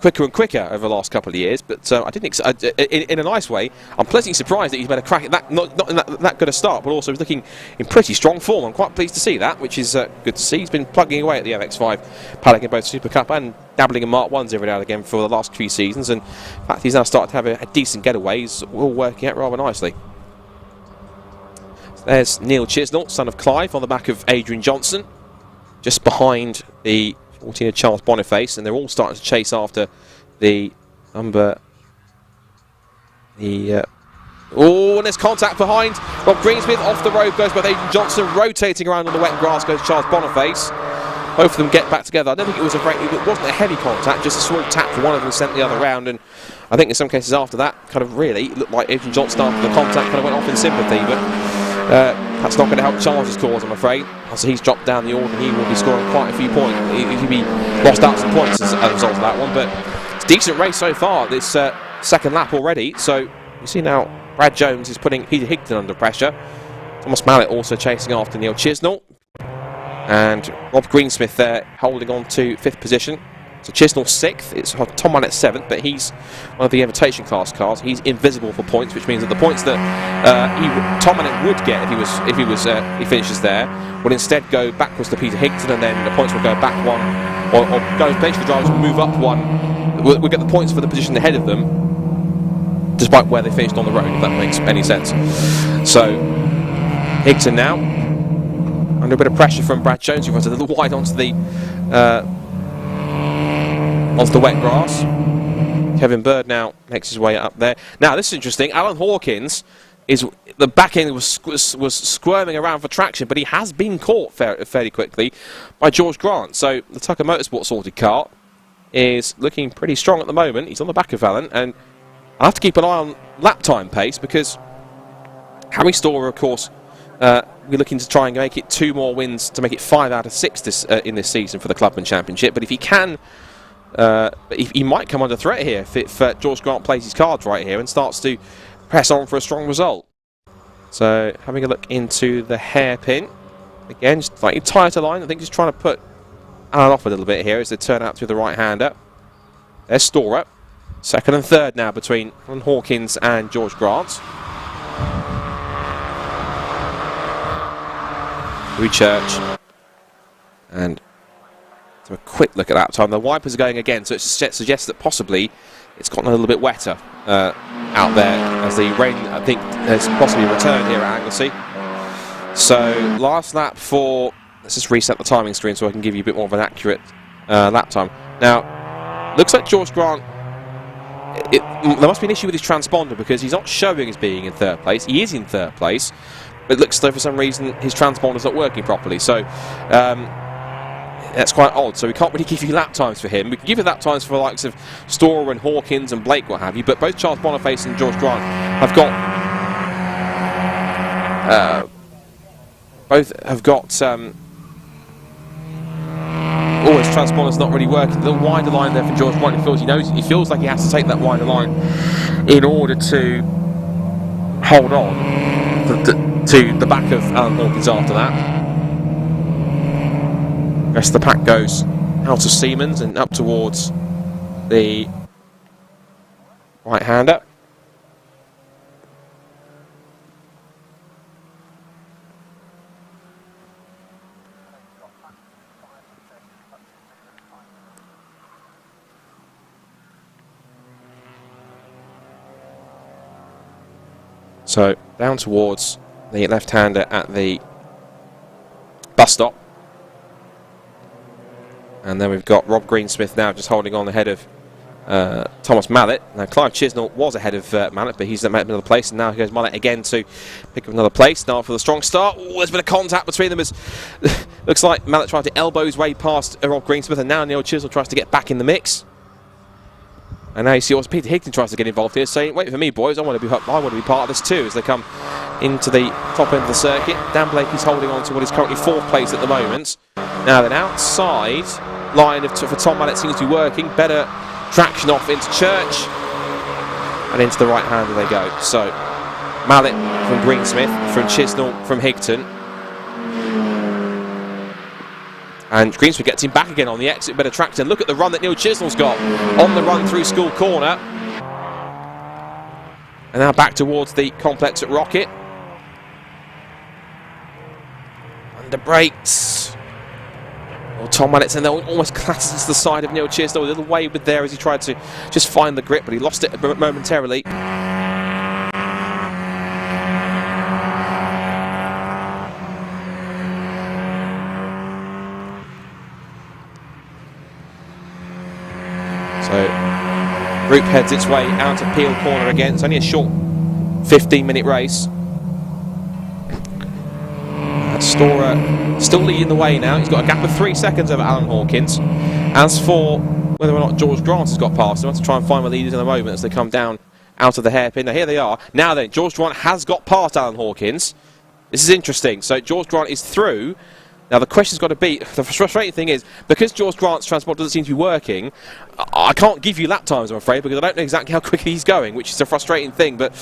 quicker and quicker over the last couple of years, but I didn't... in a nice way, I'm pleasantly surprised that he's made a crack at that, not in that good a start, but also he's looking in pretty strong form. I'm quite pleased to see that, which is good to see. He's been plugging away at the MX-5 paddock in both SuperCup and dabbling in Mark 1s every now and again for the last few seasons, and in fact he's now started to have a decent getaway. He's all working out rather nicely. So there's Neil Chisnell, son of Clive, on the back of Adrian Johnson, just behind the 14 of Charles Boniface, and they're all starting to chase after the number... Oh, and there's contact behind. Rob Greensmith off the road goes by Adrian Johnson, rotating around on the wet grass goes Charles Boniface. Both of them get back together. I don't think it wasn't a heavy contact, just a small tap for one of them sent the other round, and I think in some cases after that, kind of really, it looked like Adrian Johnson after the contact kind of went off in sympathy, but that's not going to help Charles's cause, I'm afraid. So he's dropped down the order, and he will be scoring quite a few points. He'll be lost out some points as a result of that one, but it's a decent race so far, this second lap already. So you see now Brad Jones is putting Peter Higton under pressure. Thomas Mallet also chasing after Neil Chisnell. And Rob Greensmith there holding on to 5th position. So Chisnell 6th, it's Tom Mallet 7th, but he's one of the invitation class cars. He's invisible for points, which means that the points that Tom Mallet would get if he finishes there would instead go backwards to Peter Higton, and then the points will go back one, or basically the drivers will move up one. We'll get the points for the position ahead of them, despite where they finished on the road, if that makes any sense. So Higton now under a bit of pressure from Brad Jones, who runs a little wide onto the wet grass. Kevin Bird now makes his way up there. Now this is interesting. Alan Hawkins the back end was squirming around for traction, but he has been caught fairly quickly by George Grant. So the Tucker Motorsport sorted car is looking pretty strong at the moment. He's on the back of Alan, and I'll have to keep an eye on lap time pace, because Harry Storer, of course, we're looking to try and make it 2 more wins to make it 5 out of 6 in this season for the Clubman Championship. But if he can, he might come under threat here if George Grant plays his cards right here and starts to press on for a strong result. So having a look into the hairpin again, just slightly tighter line. I think he's trying to put Alan off a little bit here as they turn out through the right-hander. There's Storer, 2nd and 3rd now between Alan Hawkins and George Grant. Church, and to a quick look at that time, the wipers are going again, so it suggests that possibly it's gotten a little bit wetter out there as the rain, I think, has possibly returned here at Anglesey. So last lap for, let's just reset the timing screen so I can give you a bit more of an accurate lap time. Now, looks like George Grant, there must be an issue with his transponder, because he's not showing as being in 3rd place. He is in 3rd place, but it looks as though for some reason his transponder's not working properly. So that's quite odd. So we can't really give you lap times for him. We can give you lap times for the likes of Storer and Hawkins and Blake, what have you, but both Charles Boniface and George Grant have got his transponder's not really working. The wider line there for George Grant, he feels like he has to take that wider line in order to hold on to the back of Alan Hawkins after that. The rest of the pack goes out of Siemens and up towards the right-hander. So down towards the left-hander at the bus stop. And then we've got Rob Greensmith now just holding on ahead of Thomas Mallet. Now Clive Chisnell was ahead of Mallet, but he's at another place, and now he goes Mallet again to pick up another place. Now for the strong start. Oh, there's been a contact between them as looks like Mallet tried to elbow his way past Rob Greensmith, and now Neil Chisnell tries to get back in the mix. And now you see also Peter Higton tries to get involved here, saying, "Wait for me, boys! I want to be part of this too." As they come into the top end of the circuit, Dan Blake is holding on to what is currently 4th place at the moment. Now then, outside line for Tom Mallet seems to be working. Better traction off into Church and into the right hander they go. So Mallet from Greensmith, from Chisnell, from Higton. And Greensmith gets him back again on the exit, better traction. Look at the run that Neil Chisnell's got on the run through School Corner. And now back towards the complex at Rocket. Under brakes. Well, Tom Mallet and almost classes to the side of Neil Chisnell. A little wayward there as he tried to just find the grip, but he lost it momentarily. So, group heads its way out of Peel Corner again. It's only a short 15-minute race. Storer still leading the way now. He's got a gap of 3 seconds over Alan Hawkins. As for whether or not George Grant has got past him, I have to try and find my leaders in a moment as they come down out of the hairpin. Now here they are. Now then, George Grant has got past Alan Hawkins. This is interesting. So George Grant is through. Now the question's got to be, the frustrating thing is, because George Grant's transport doesn't seem to be working, I can't give you lap times, I'm afraid, because I don't know exactly how quickly he's going, which is a frustrating thing, but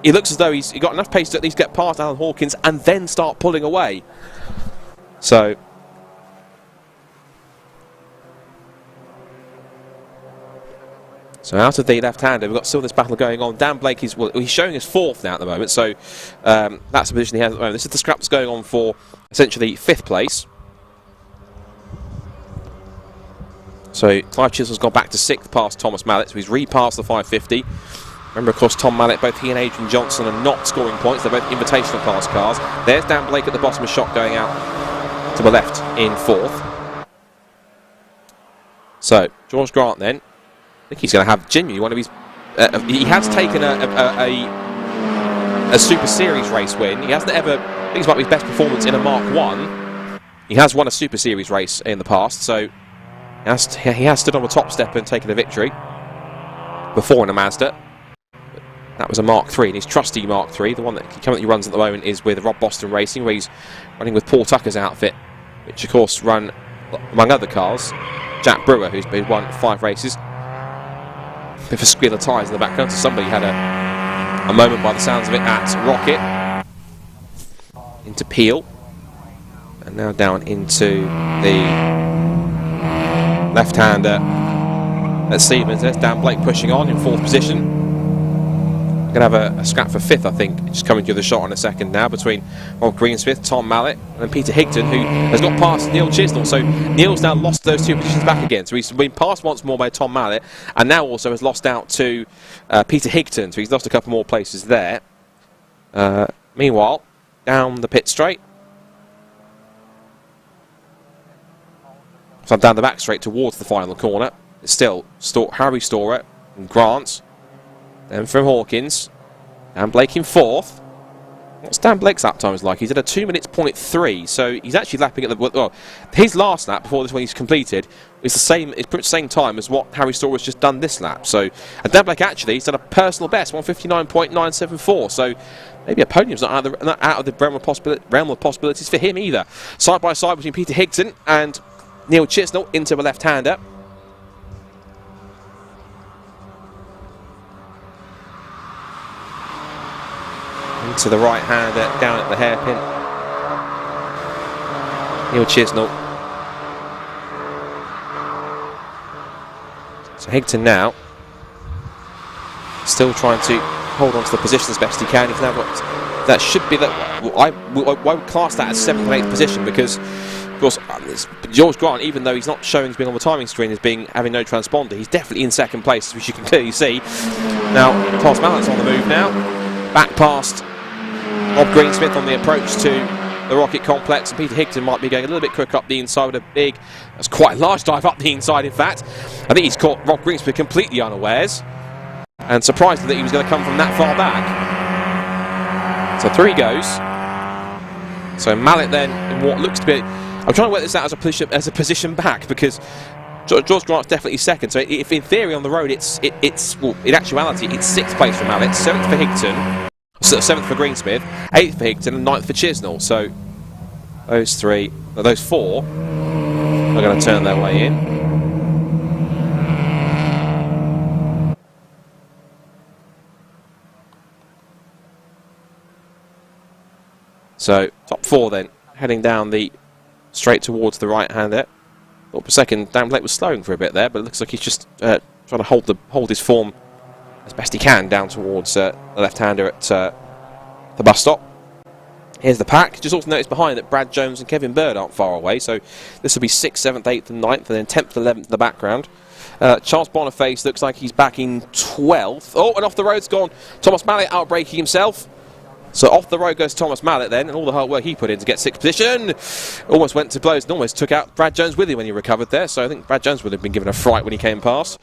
it looks as though he's got enough pace to at least get past Alan Hawkins and then start pulling away. So out of the left-hander, we've got still this battle going on. Dan Blake is, well, he's showing us 4th now at the moment, so that's the position he has at the moment. This is the scrap that's going on for essentially 5th place. So Clive Chisnell's gone back to 6th past Thomas Mallet, so he's repassed the 550. Remember, of course, Tom Mallet, both he and Adrian Johnson are not scoring points. They're both invitational class cars. There's Dan Blake at the bottom, a shot going out to the left in 4th. So George Grant then, I think he's going to have genuinely one of his... he has taken a Super Series race win. He hasn't ever... I think it's might be his best performance in a Mark 1. He has won a Super Series race in the past, so he has stood on the top step and taken a victory before in a Mazda. That was a Mark 3, and his trusty Mark 3, the one that he currently runs at the moment, is with Rob Boston Racing, where he's running with Paul Tucker's outfit, which of course run, among other cars, Jack Brewer, who's won 5 races. Bit of a squeal of tyres in the background, so somebody had a moment by the sounds of it at Rocket. Into Peel. And now down into the left-hander at Stevens. There's Dan Blake pushing on in 4th position. Going to have a scrap for 5th, I think, just coming through the shot in a second now between Rob Greensmith, Tom Mallet and Peter Higton, who has got past Neil Chisnell. So Neil's now lost those 2 positions back again. So he's been passed once more by Tom Mallet and now also has lost out to Peter Higton. So he's lost a couple more places there. Meanwhile, down the pit straight. So down the back straight towards the final corner. It's still Harry Storer and Grant. Then from Hawkins, Dan Blake in 4th. What's Dan Blake's lap times like? He's at a 2 minutes .3, so he's actually lapping at the... Well, his last lap before this one he's completed is the same. It's pretty same time as what Harry Storer's just done this lap. So, and Dan Blake actually he's done a personal best, 159.974. So maybe a podium's not out of the realm of possibilities for him either. Side by side between Peter Higton and Neil Chisnell into a left-hander. Into the right hander, down at the hairpin. Neil Chisnell. So Higton now still trying to hold on to the position as best he can. He's now got, that should be that. I would class that as 7th and 8th position because, of course, George Grant, even though he's not showing as being on the timing screen as being having no transponder, he's definitely in 2nd place, which you can clearly see. Now, Thomas Mallet's on the move now, back past Rob Greensmith on the approach to the Rocket Complex, and Peter Higton might be going a little bit quick up the inside with a big, that's quite a large dive up the inside in fact. I think he's caught Rob Greenspan completely unawares, and surprised that he was going to come from that far back. So through he goes. So Mallet then, in what looks to be, I'm trying to work this out as a position back, because George Grant's definitely second. So if in theory on the road well, in actuality it's 6th place for Mallet, 7th for Higton, 7th for Greensmith, 8th for Higton, and 9th for Chisnell. So those four are going to turn their way in. So top 4 then heading down the straight towards the right hand there. Thought for a second Dan Blake was slowing for a bit there, but it looks like he's just trying to hold his form as best he can down towards the left-hander at the bus stop. Here's the pack. Just also notice behind that Brad Jones and Kevin Bird aren't far away, so this will be 6th, 7th, 8th and 9th, and then 10th and 11th in the background. Charles Boniface looks like he's back in 12th. Oh, and off the road's gone Thomas Mallet, outbraking himself. So off the road goes Thomas Mallet then, and all the hard work he put in to get 6th position. Almost went to blows and almost took out Brad Jones with him when he recovered there, so I think Brad Jones would have been given a fright when he came past.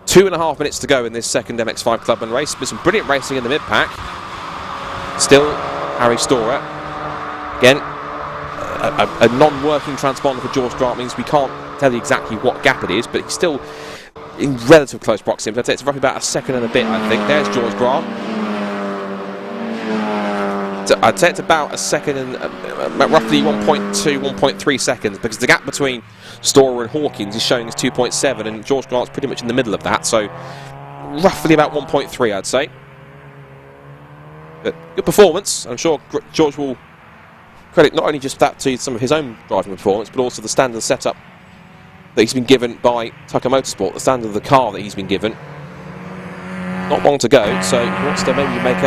2.5 minutes to go in this second MX5 Clubman race. With some brilliant racing in the mid-pack. Still Harry Storer. Again, a non-working transponder for George Grant means we can't tell you exactly what gap it is, but he's still in relative close proximity. I'd say it's roughly about a second and a bit, I think. There's George Grant. I'd say it's about a second and roughly 1.2, 1.3 seconds, because the gap between Storer and Hawkins is showing as 2.7, and George Grant's pretty much in the middle of that, so roughly about 1.3, I'd say. But good performance. I'm sure George will credit not only just that to some of his own driving performance, but also the standard setup that he's been given by Tucker Motorsport, the standard of the car that he's been given. Not long to go, so he wants to maybe make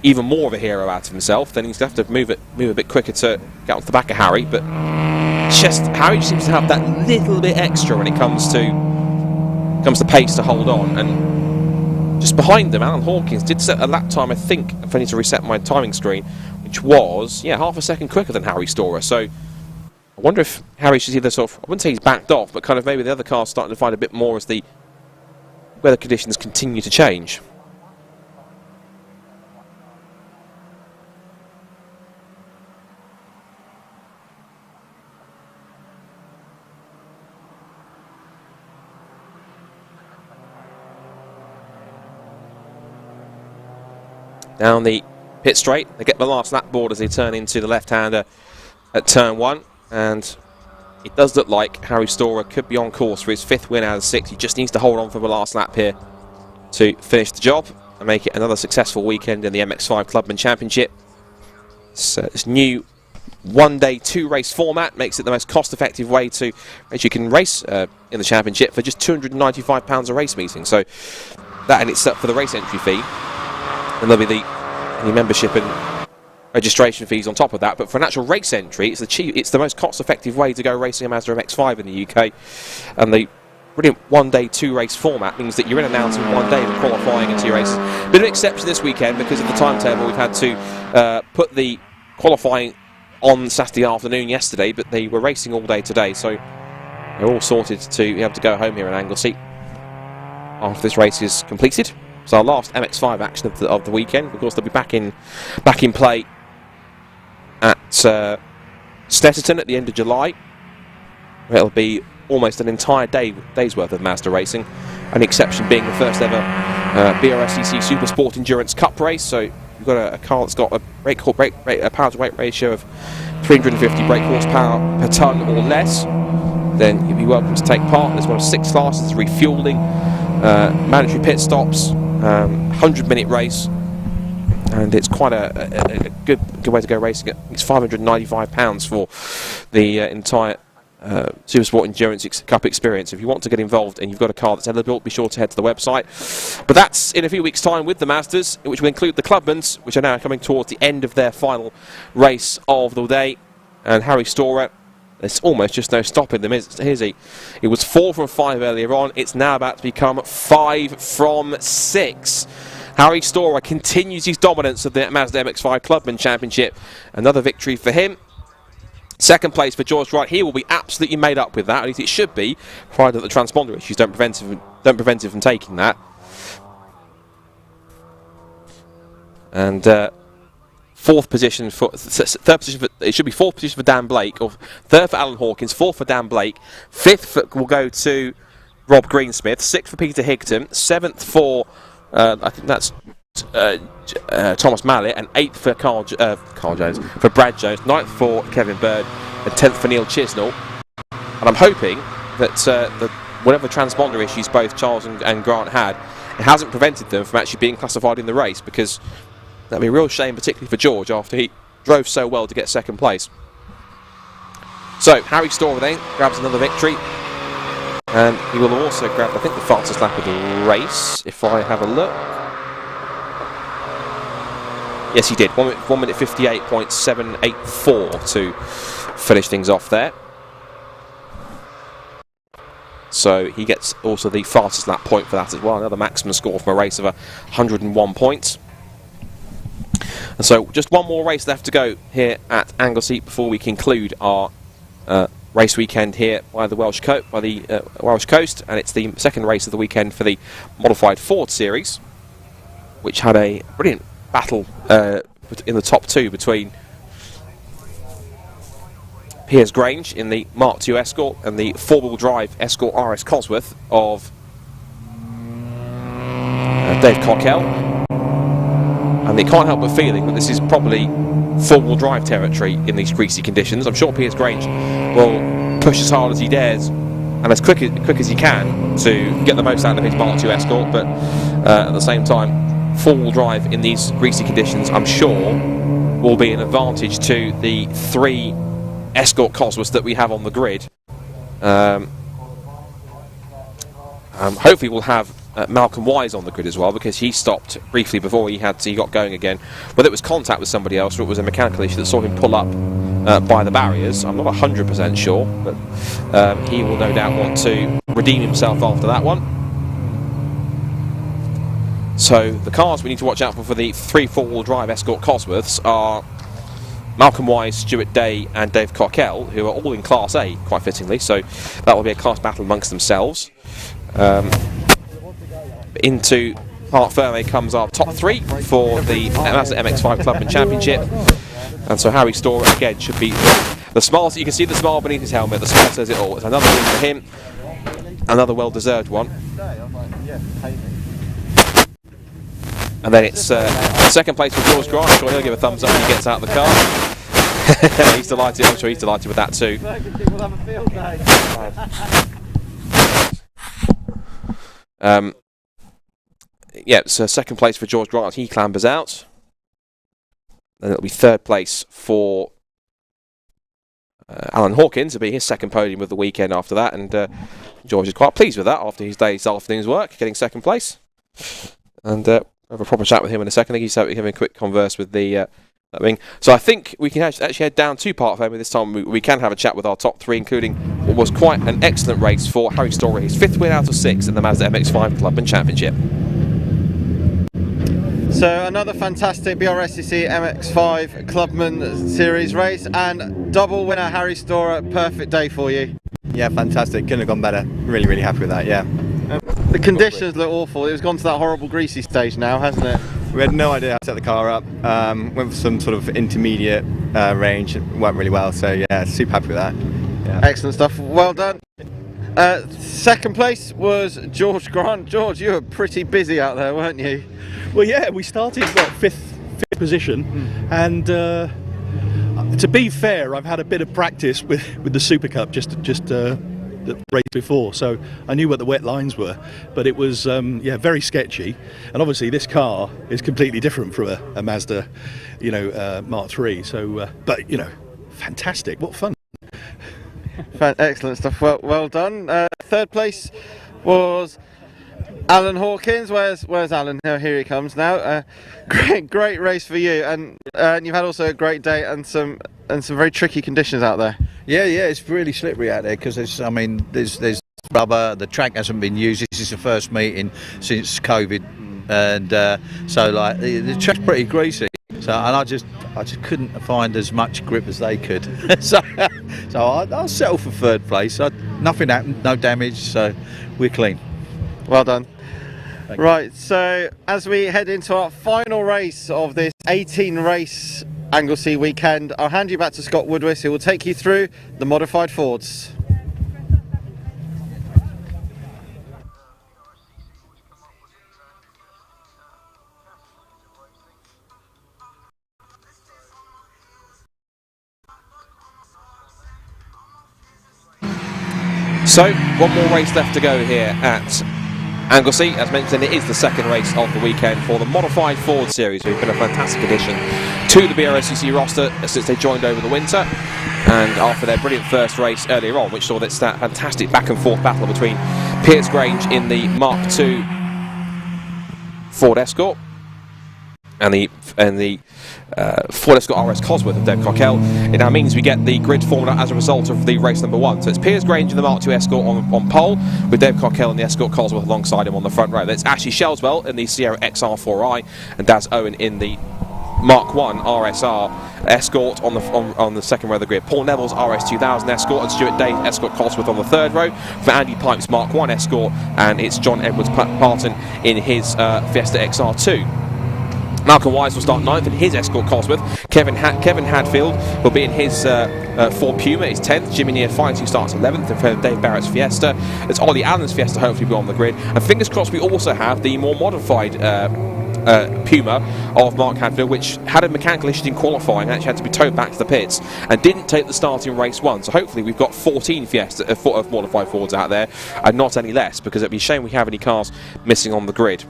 even more of a hero out of himself. Then he's going to have to move a bit quicker to get onto the back of Harry, but Harry seems to have that little bit extra when it comes to pace to hold on. And just behind them, Alan Hawkins did set a lap time, I think, if I need to reset my timing screen, which was half a second quicker than Harry Storer. So I wonder if Harry should either sort of, I wouldn't say he's backed off, but kind of maybe the other car's starting to find a bit more as the weather conditions continue to change. Down the pit straight, they get the last lap board as they turn into the left-hander at turn 1, and it does look like Harry Storer could be on course for his 5th win out of 6. He just needs to hold on for the last lap here to finish the job and make it another successful weekend in the MX5 Clubman Championship. So this new one-day, two-race format makes it the most cost-effective way to you can race in the championship for just £295 a race meeting. So that and it's up for the race entry fee. And there'll be the membership and registration fees on top of that. But for an actual race entry, it's the most cost-effective way to go racing a Mazda MX-5 in the UK. And the brilliant one-day, two-race format means that you're in and out in one day with qualifying and 2 races. Bit of an exception this weekend because of the timetable. We've had to put the qualifying on Saturday afternoon yesterday, but they were racing all day today, so they're all sorted to be able to go home here in Anglesey after this race is completed. So our last MX5 action of the weekend. Of course, they'll be back in play at Stetterton at the end of July. It'll be almost an entire day's worth of Mazda racing. An exception being the first ever BRSCC Supersport Endurance Cup race. So you've got a car that's got a power to weight ratio of 350 brake horsepower per tonne or less. Then you'll be welcome to take part. There's one of 6 classes: refuelling, mandatory pit stops, 100-minute race, and it's quite a good way to go racing. It's £595 for the entire Supersport Endurance Cup experience. If you want to get involved and you've got a car that's eligible, be sure to head to the website. But that's in a few weeks' time with the Mazdas, which will include the Clubmans, which are now coming towards the end of their final race of the day. And Harry Storer, there's almost just no stopping them, is he? It was 4 from 5 earlier on. It's now about to become 5 from 6. Harry Storer continues his dominance of the Mazda MX-5 Clubman Championship. Another victory for him. Second place for George Wright. He will be absolutely made up with that. At least it should be, provided that the transponder issues don't prevent him from taking that. And fourth position for third position for, it should be fourth position for Dan Blake, or third for Alan Hawkins, fourth for Dan Blake, fifth will go to Rob Greensmith, sixth for Peter Higton, seventh for I think that's Thomas Mallet, and eighth for Carl Jones, for Brad Jones, ninth for Kevin Bird, and 10th for Neil Chisnell. And I'm hoping that whatever transponder issues both Charles and Grant had, it hasn't prevented them from actually being classified in the race, because that'd be a real shame, particularly for George, after he drove so well to get second place. So Harry Storer then grabs another victory, and he will also grab, I think, the fastest lap of the race, if I have a look. Yes, he did. 1 minute 58.784 to finish things off there. So he gets also the fastest lap point for that as well. Another maximum score from a race of 101 points. And so just one more race left to go here at Anglesey before we conclude our race weekend here by the Welsh coast, and it's the second race of the weekend for the modified Ford series, which had a brilliant battle in the top two between Piers Grange in the Mark II Escort and the four-wheel drive Escort RS Cosworth of Dave Cockell. And they can't help but feeling that this is probably four-wheel drive territory in these greasy conditions. I'm sure Piers Grange will push as hard as he dares and as quick as he can to get the most out of his Mark II Escort, but at the same time, four-wheel drive in these greasy conditions, I'm sure, will be an advantage to the three Escort Cosworths that we have on the grid. Hopefully we'll have Malcolm Wise on the grid as well, because he stopped briefly before he got going again. Whether it was contact with somebody else or it was a mechanical issue that saw him pull up by the barriers, I'm not 100% sure, but he will no doubt want to redeem himself after that one. So the cars we need to watch out for the three four-wheel drive Escort Cosworths are Malcolm Wise, Stuart Day and Dave Cockell, who are all in Class A, quite fittingly, so that will be a class battle amongst themselves. Into Parc Ferme comes our top three for the Mazda MX-5 Clubman Championship, and so Harry Storer again should be the smile. You can see the smile beneath his helmet. The smile says it all. It's another win for him, another well-deserved one. And then it's second place for George Grant. I'm sure he'll give a thumbs up when he gets out of the car. He's delighted. I'm sure he's delighted with that too. Yeah, so second place for George Grant. He clambers out. Then it'll be third place for Alan Hawkins. It'll be his second podium of the weekend after that, and George is quite pleased with that after his afternoon's work, getting second place. And have a proper chat with him in a second. I think he's having a quick converse with the that wing. So I think we can actually head down to Parc Ferme this time. We can have a chat with our top three, including what was quite an excellent race for Harry Storer, his fifth win out of 6 in the Mazda MX-5 Clubman Championship. So another fantastic BRSCC MX-5 Clubman Series race, and double winner Harry Storer. Perfect day for you. Yeah, fantastic. Couldn't have gone better. Really, really happy with that, yeah. The conditions look awful. It was gone to that horrible greasy stage now, hasn't it? We had no idea how to set the car up. Went for some sort of intermediate range. It went really well, so yeah, super happy with that. Yeah. Excellent stuff. Well done. Second place was George Grant. George, you were pretty busy out there, weren't you? Well, yeah, we started fifth position, and to be fair, I've had a bit of practice with the SuperCup just the race before, so I knew what the wet lines were, but it was yeah, very sketchy. And obviously this car is completely different from a Mazda, Mark III. So, but fantastic! What fun! Excellent stuff. Well done. Third place was Alan Hawkins. Where's Alan? Here he comes now. Great race for you, and you've had also a great day and some very tricky conditions out there. Yeah, it's really slippery out there because there's rubber. The track hasn't been used. This is the first meeting since COVID and so like the track's pretty greasy. So and I just couldn't find as much grip as they could. so I'll settle for third place. Nothing happened, no damage, so we're clean. Well done. Thank you. Right, so as we head into our final race of this 18 race Anglesey weekend, I'll hand you back to Scott Woodwis, who will take you through the modified Fords. So, one more race left to go here at Anglesey. As mentioned, it is the second race of the weekend for the Modified Ford Series, who've been a fantastic addition to the BRSCC roster since they joined over the winter. And after their brilliant first race earlier on, which saw that fantastic back and forth battle between Piers Grange in the Mark II Ford Escort and the Ford Escort RS Cosworth of Dave Cockell, it now means we get the grid formula as a result of the race number 1. So it's Piers Grange in the Mark II Escort on pole, with Dave Cockell in the Escort Cosworth alongside him on the front row. That's Ashley Shelswell in the Sierra XR4i and Daz Owen in the Mark I RSR Escort on the second row of the grid. Paul Neville's RS2000 Escort and Stuart Day's Escort Cosworth on the third row. For Andy Pipe's Mark I Escort, and it's John Edwards Parton in his Fiesta XR2. Malcolm Wise will start 9th in his Escort Cosworth. Kevin Hadfield will be in his Ford Puma, his 10th. Jimmy Near-Fights, who starts 11th, in front of Dave Barrett's Fiesta. It's Ollie Allen's Fiesta, hopefully be on the grid. And fingers crossed we also have the more modified Puma of Mark Hadfield, which had a mechanical issue in qualifying and actually had to be towed back to the pits and didn't take the start in race 1. So hopefully we've got 14 Fiesta of modified Fords out there and not any less, because it'd be a shame we have any cars missing on the grid.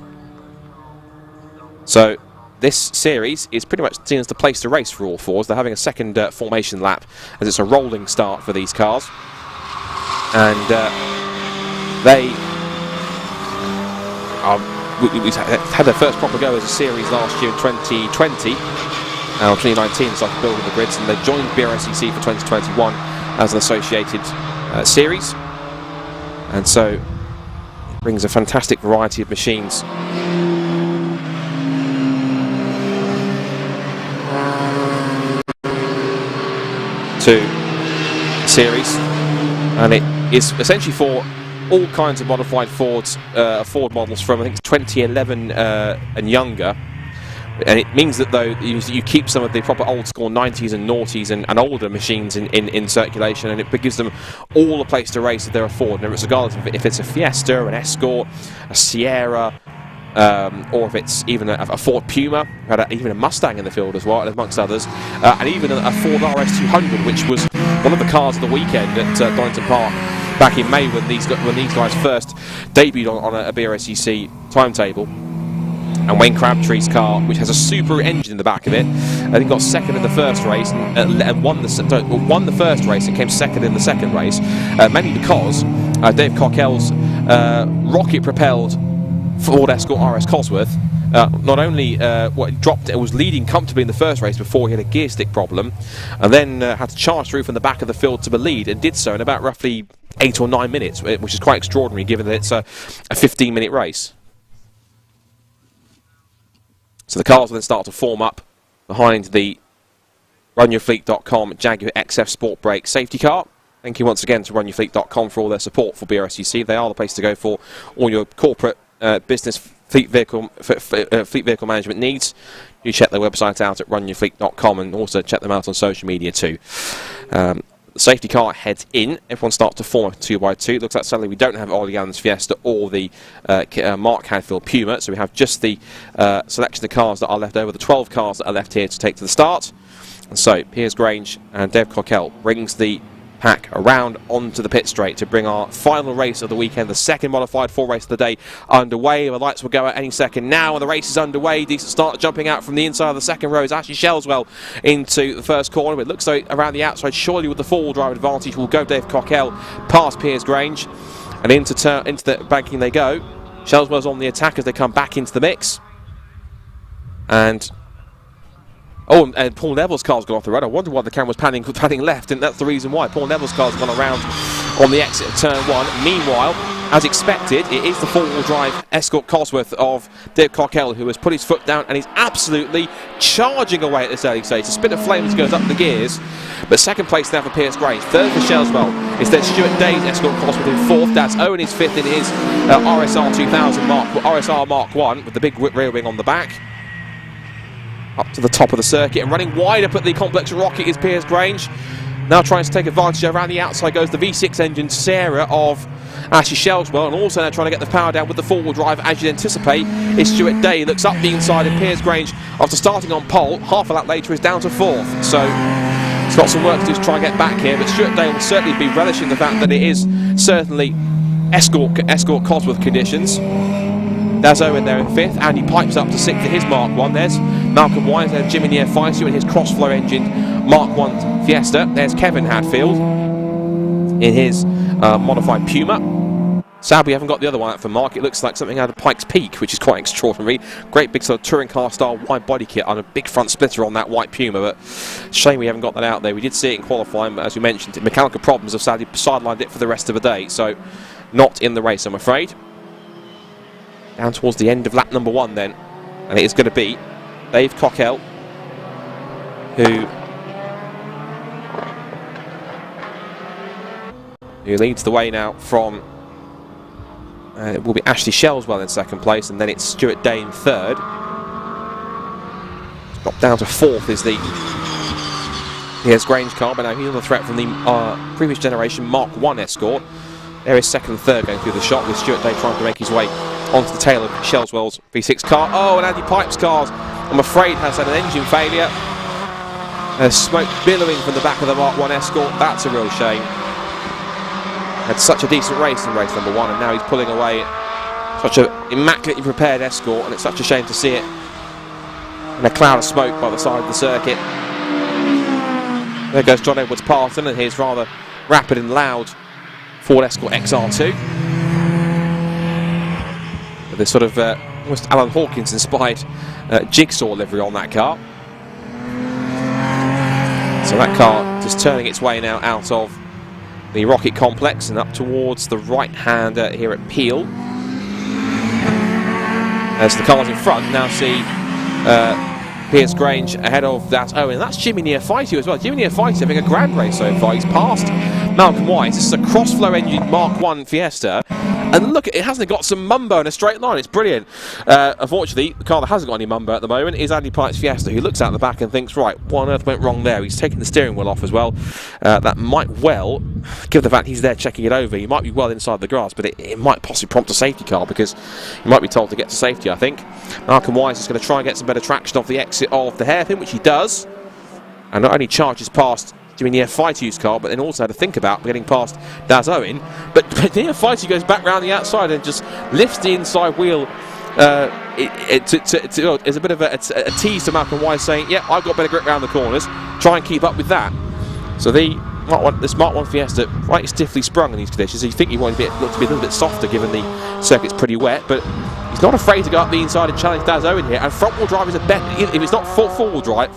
So this series is pretty much seen as the place to race for all Fords. They're having a second formation lap as it's a rolling start for these cars. And they we had their first proper go as a series last year in 2020, or 2019, started building the grids, and they joined BRSCC for 2021 as an associated series. And so it brings a fantastic variety of machines to series, and it is essentially for all kinds of modified Fords, Ford models from I think 2011 and younger. And it means that though you keep some of the proper old school 90s and noughties and older machines in circulation, and it gives them all a place to race if they're a Ford. And it's regardless of if it's a Fiesta, an Escort, a Sierra, or if it's even a Ford Puma, had even a Mustang in the field as well, amongst others, and even a Ford RS200, which was one of the cars of the weekend at Donington Park back in May when these guys first debuted on a BRSCC timetable. And Wayne Crabtree's car, which has a Subaru engine in the back of it, I think got second in the first race and won the first race and came second in the second race, mainly because Dave Cockell's rocket-propelled Ford Escort RS Cosworth not only it was leading comfortably in the first race before he had a gear stick problem, and then had to charge through from the back of the field to the lead, and did so in about roughly 8 or 9 minutes, which is quite extraordinary given that it's a 15-minute race. So the cars will then start to form up behind the RunYourFleet.com Jaguar XF Sport Brake safety car. Thank you once again to RunYourFleet.com for all their support for BRSCC. They are the place to go for all your corporate business fleet vehicle management needs. You check their website out at RunYourFleet.com and also check them out on social media too. The safety car heads in. Everyone starts to form a 2x2. It looks like suddenly we don't have Ollie Allen's Fiesta or the Mark Hadfield Puma, so we have just the selection of cars that are left over, the 12 cars that are left here to take to the start. And so Piers Grange and Dave Cockell brings the pack around onto the pit straight to bring our final race of the weekend, the second modified Ford race of the day, underway. The lights will go out any second now, and the race is underway. Decent start, jumping out from the inside of the second row is Ashley Shelswell into the first corner. It looks like around the outside, surely with the four-wheel drive advantage, will go Dave Cockell past Piers Grange, and into the banking they go. Shelswell's on the attack as they come back into the mix, and Paul Neville's car's gone off the road. I wonder why the camera's panning left, and that's the reason why. Paul Neville's car's gone around on the exit of turn 1. Meanwhile, as expected, it is the four-wheel drive Escort Cosworth of Dave Cockell who has put his foot down and is absolutely charging away at this early stage. The spin of flames goes up the gears, but second place now for Piers Grange. Third for Shelswell is then Stuart Day's Escort Cosworth in fourth. That's Owen is fifth in his RSR 2000 RSR Mark 1 with the big rear wing on the back. Up to the top of the circuit and running wide up at the complex rocket is Piers Grange. Now trying to take advantage. Around the outside goes the V6 engine Sarah of Ashley Shelswell, and also now trying to get the power down with the four-wheel drive. As you'd anticipate, is Stuart Day. Looks up the inside of Piers Grange after starting on pole. Half a lap later is down to fourth. So it's got some work to do to try and get back here, but Stuart Day will certainly be relishing the fact that it is certainly Escort Cosworth conditions. There's Owen there in fifth. Andy Pipes up to sixth in his Mark 1. There's Malcolm Wise. There's Jimmy Near-Fighter in his cross-flow engine Mark 1 Fiesta. There's Kevin Hadfield in his modified Puma. Sadly, we haven't got the other one out for Mark. It looks like something out of Pikes Peak, which is quite extraordinary. Great big sort of touring car style wide body kit on a big front splitter on that white Puma, but shame we haven't got that out there. We did see it in qualifying, but as we mentioned, mechanical problems have sadly sidelined it for the rest of the day, so not in the race, I'm afraid. Down towards the end of lap number 1 then, and it is going to be Dave Cockell who leads the way now from it will be Ashley Shelswell in second place, and then it's Stuart Day in third. Dropped down to fourth is the Piers Grange car, but now he's on the threat from the previous generation Mark 1 Escort. There is second and third going through the shot, with Stuart Day trying to make his way onto the tail of Shelswell's V6 car. Oh, and Andy Pipes' cars, I'm afraid, has had an engine failure. There's smoke billowing from the back of the Mark 1 Escort. That's a real shame. Had such a decent race in race number 1, and now he's pulling away such an immaculately prepared Escort, and it's such a shame to see it in a cloud of smoke by the side of the circuit. There goes John Edwards Parton and his rather rapid and loud Ford Escort XR2. With this sort of almost Alan Hawkins inspired jigsaw livery on that car. So that car just turning its way now out of the Rocket Complex and up towards the right-hander here at Peel. As the cars in front now see Piers Grange ahead of that Owen. And that's Jimmy Near-Fighter as well. Jimmy Near-Fighter having a grand race so far. He's passed Malcolm Wise. This is a cross-flow engine Mark 1 Fiesta. And look, it hasn't got some mumbo in a straight line. It's brilliant. Unfortunately, the car that hasn't got any mumbo at the moment is Andy Pipes' Fiesta, who looks out the back and thinks, right, what on earth went wrong there? He's taking the steering wheel off as well. That might well, given the fact he's there checking it over, he might be well inside the grass, but it might possibly prompt a safety car, because he might be told to get to safety, I think. Malcolm Wise is going to try and get some better traction off the exit of the hairpin, which he does. And not only charges past Jimmy Near-Fighter's car, but then also had to think about getting past Daz Owen. But Near-Fighter goes back round the outside and just lifts the inside wheel. It's a bit of a tease to Malcolm Wise, saying, yeah, I've got better grip around the corners. Try and keep up with that. So this Mark 1 Fiesta, right stiffly sprung in these conditions. So you think you want it to be a little bit softer, given the circuit's pretty wet, but he's not afraid to go up the inside and challenge Daz Owen here. And front-wheel drive is a better. If it's not four-wheel drive,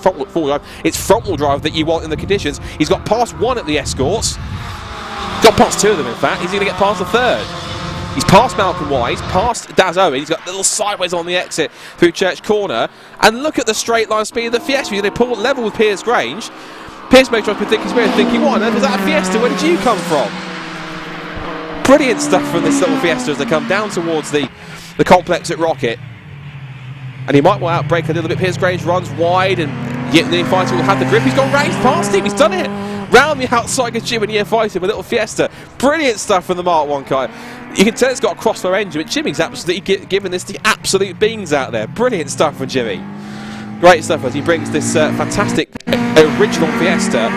it's front-wheel drive that you want in the conditions. He's got past one at the Escorts. Got past two of them, in fact. He's going to get past the third. He's past Malcolm Wise, past Daz Owen. He's got a little sideways on the exit through Church Corner. And look at the straight line speed of the Fiesta. He's going to pull level with Piers Grange. Piers may try to think his way of thinking, what on earth is that a Fiesta? Where did you come from? Brilliant stuff from this little Fiesta as they come down towards the complex at Rocket. And he might well outbrake a little bit. Piers Grange runs wide, and yet the Fighter will have the grip. He's gone right past him. He's done it. Round the outside of Jimmy Near-Fighter with a little Fiesta. Brilliant stuff from the Mark 1 car. You can tell it's got a crossflow engine, but Jimmy's absolutely giving this the absolute beans out there. Brilliant stuff from Jimmy. Great stuff as he brings this fantastic original Fiesta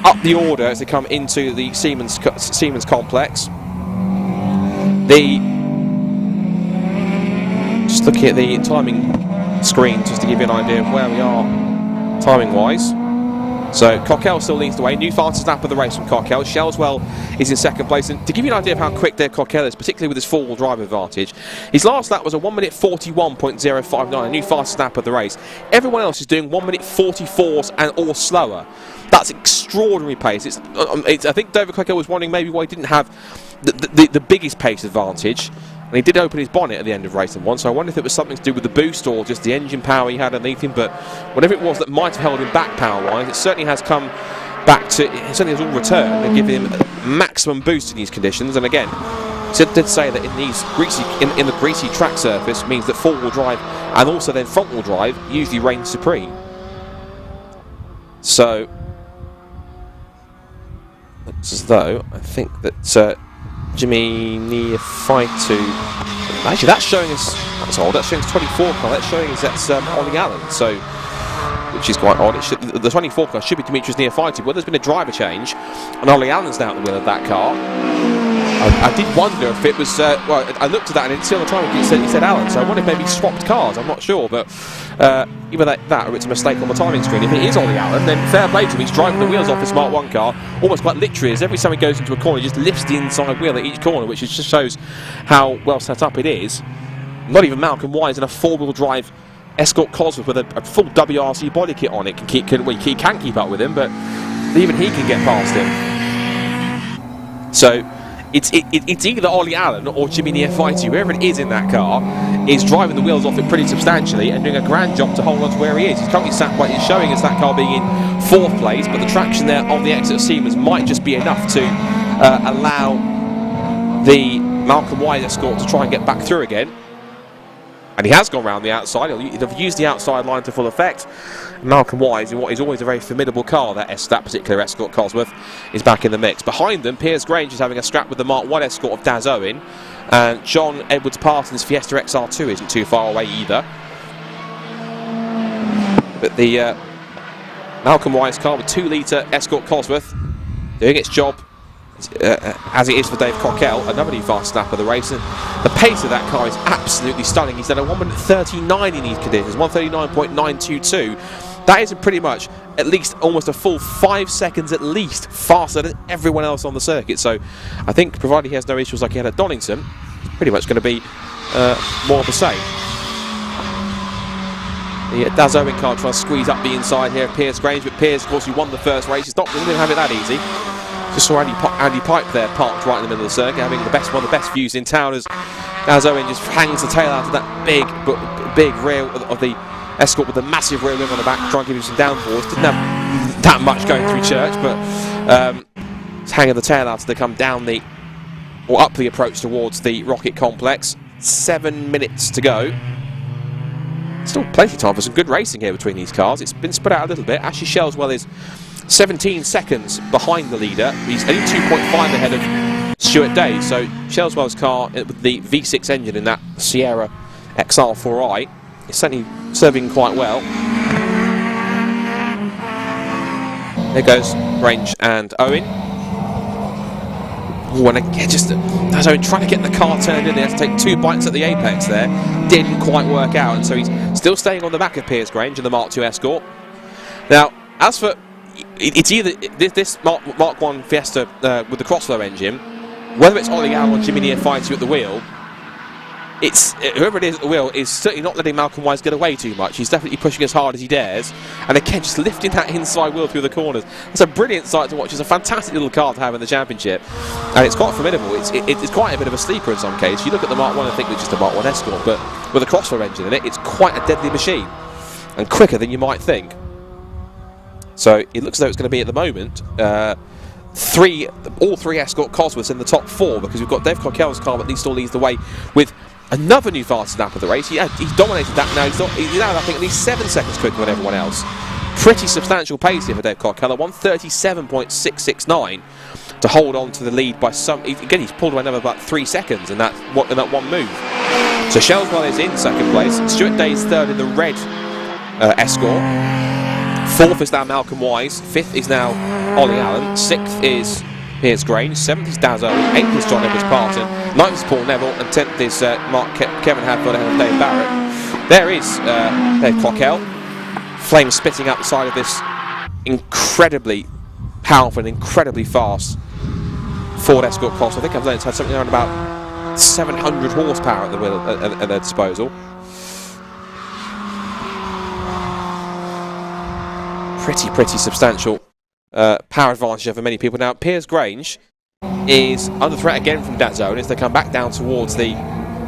up the order as they come into the Siemens complex. Just looking at the timing screen just to give you an idea of where we are timing wise. So Cockell still leads the way. New fastest lap of the race from Cockell. Shelswell is in second place. And to give you an idea of how quick Dave Cockell is, particularly with his four-wheel drive advantage, his last lap was a 1 minute 41.059, a new fastest lap of the race. Everyone else is doing 1 minute 44s and or slower. That's extraordinary pace. I think David Cockell was wondering maybe why he didn't have the biggest pace advantage. And he did open his bonnet at the end of race 1, so I wonder if it was something to do with the boost or just the engine power he had underneath him. But whatever it was that might have held him back power-wise, it certainly has come back to, it certainly has all returned and given him maximum boost in these conditions. And again, Sid did say that in these greasy, in the greasy track surface means that four-wheel drive and also then front-wheel drive usually reigns supreme. So, it's as though I think that Jimmy Neophytu, actually that's showing us, that's odd, that's showing us 24 car, that's showing us that's Ollie Allen, so, which is quite odd. It should, the 24 car should be Demetrius Neophytu, but there's been a driver change, and Ollie Allen's now at the wheel of that car. I did wonder if it was, well, I looked at that and it's still the time he said Allen, so I wonder if maybe he swapped cars, I'm not sure, but either that or it's a mistake on the timing screen. If it is Ollie Allen, then fair play to him, he's driving the wheels off his Mark 1 car, almost quite literally, as every time he goes into a corner, he just lifts the inside wheel at each corner, which just shows how well set up it is. Not even Malcolm Wise in a four-wheel drive Escort Cosworth with a full WRC body kit on it he can keep up with him, but even he can get past him. So it's either Ollie Allen or Jimmy Neophytu, whoever it is in that car, is driving the wheels off it pretty substantially and doing a grand job to hold on to where he is. He's currently sat quite, he's showing us that car being in 4th place, but the traction there on the exit of Siemens might just be enough to allow the Malcolm Wise Escort to try and get back through again. And he has gone round the outside, he'll have used the outside line to full effect. Malcolm Wise, in what is always a very formidable car, that particular Escort Cosworth, is back in the mix. Behind them, Piers Grange is having a scrap with the Mark 1 Escort of Daz Owen, and John Edwards Parsons' Fiesta XR2 isn't too far away either. But the Malcolm Wise car with 2-litre Escort Cosworth doing its job as it is for Dave Cockell, another new fast snap of the race. And the pace of that car is absolutely stunning. He's done a 1:39 in these conditions, 1:39.922. That is pretty much at least almost a full 5 seconds at least faster than everyone else on the circuit. So I think, provided he has no issues like he had at Donington, it's pretty much going to be more of the same. The Daz Owen car trying to squeeze up the inside here of Piers Grange, but Piers, of course, who won the first race, he didn't have it that easy. Just saw Andy Pipe there parked right in the middle of the circuit, having one of the best views in town, as Daz Owen just hangs the tail out of that big rear of the Escort with the massive rear wing on the back, trying to give him some downforce. Didn't have that much going through church, but it's hanging the tail out as they come down or up the approach towards the Rocket Complex. 7 minutes to go. Still plenty of time for some good racing here between these cars. It's been spread out a little bit. Ashley Shellswell is 17 seconds behind the leader. He's only 2.5 ahead of Stuart Day. So Shellswell's car with the V6 engine in that Sierra XR4i is certainly serving quite well. There goes Grange and Owen. Oh, and again, just Daz Owen trying to get the car turned in. He had to take 2 bites at the apex there. Didn't quite work out, and so he's still staying on the back of Piers Grange in the Mark II Escort. Now, as for it's either this Mark 1 Fiesta with the Crossflow engine, whether it's Ollie Allen or Jimmy Neophytu at the wheel, it's whoever it is at the wheel is certainly not letting Malcolm Wise get away too much. He's definitely pushing as hard as he dares, and again just lifting that inside wheel through the corners. It's a brilliant sight to watch. It's a fantastic little car to have in the championship, and it's quite formidable. It's quite a bit of a sleeper in some cases. You look at the Mark 1 and think it's just a Mark 1 Escort, but with a Crossflow engine in it, it's quite a deadly machine, and quicker than you might think. So it looks as though it's going to be at the moment all three Escort Cosworths in the top 4, because we've got Dave Cockell's car that at least still leads the way with another new fast snap of the race. He's dominated that now. He's now I think at least 7 seconds quicker than everyone else. Pretty substantial pace here for Dave Cockell, 1:37.669 to hold on to the lead by some. Again, he's pulled away another about 3 seconds in that one move. So Shellswell is in second place. Stuart Day is third in the red Escort. 4th is now Malcolm Wise. 5th is now Ollie Allen. 6th is Piers Grange. 7th is Daz Owen. 8th is John Edwards Parton. 9th is Paul Neville. And 10th is Kevin Hadford ahead of Dave Barrett. There is Dave Cockell. Flames spitting out the side of this incredibly powerful and incredibly fast Ford Escort Cross. I think I've learned it's had something around about 700 horsepower at the wheel at their disposal. Pretty substantial power advantage over many people. Now, Piers Grange is under threat again from that zone as they come back down towards the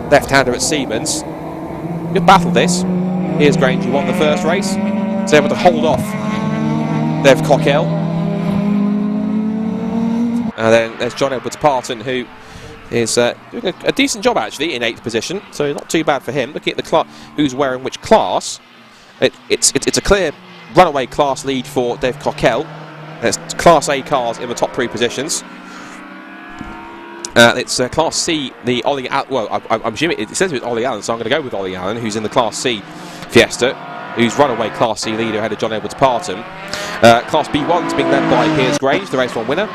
left-hander at Siemens. Good battle this. Here's Grange, who won the first race. He's able to hold off Dev Cockell. And then there's John Edwards-Parton, who is doing a decent job actually in 8th position, so not too bad for him. Looking at the who's wearing which class, it's a clear runaway class lead for Dev Cockell. There's Class A cars in the top 3 positions. It's Class C, the Ollie Allen. Well, I'm assuming it says it's Ollie Allen, so I'm going to go with Ollie Allen, who's in the Class C Fiesta, who's runaway Class C leader ahead of John Edwards-Parton. Class B1's being led by Piers Grange, the race 1 winner.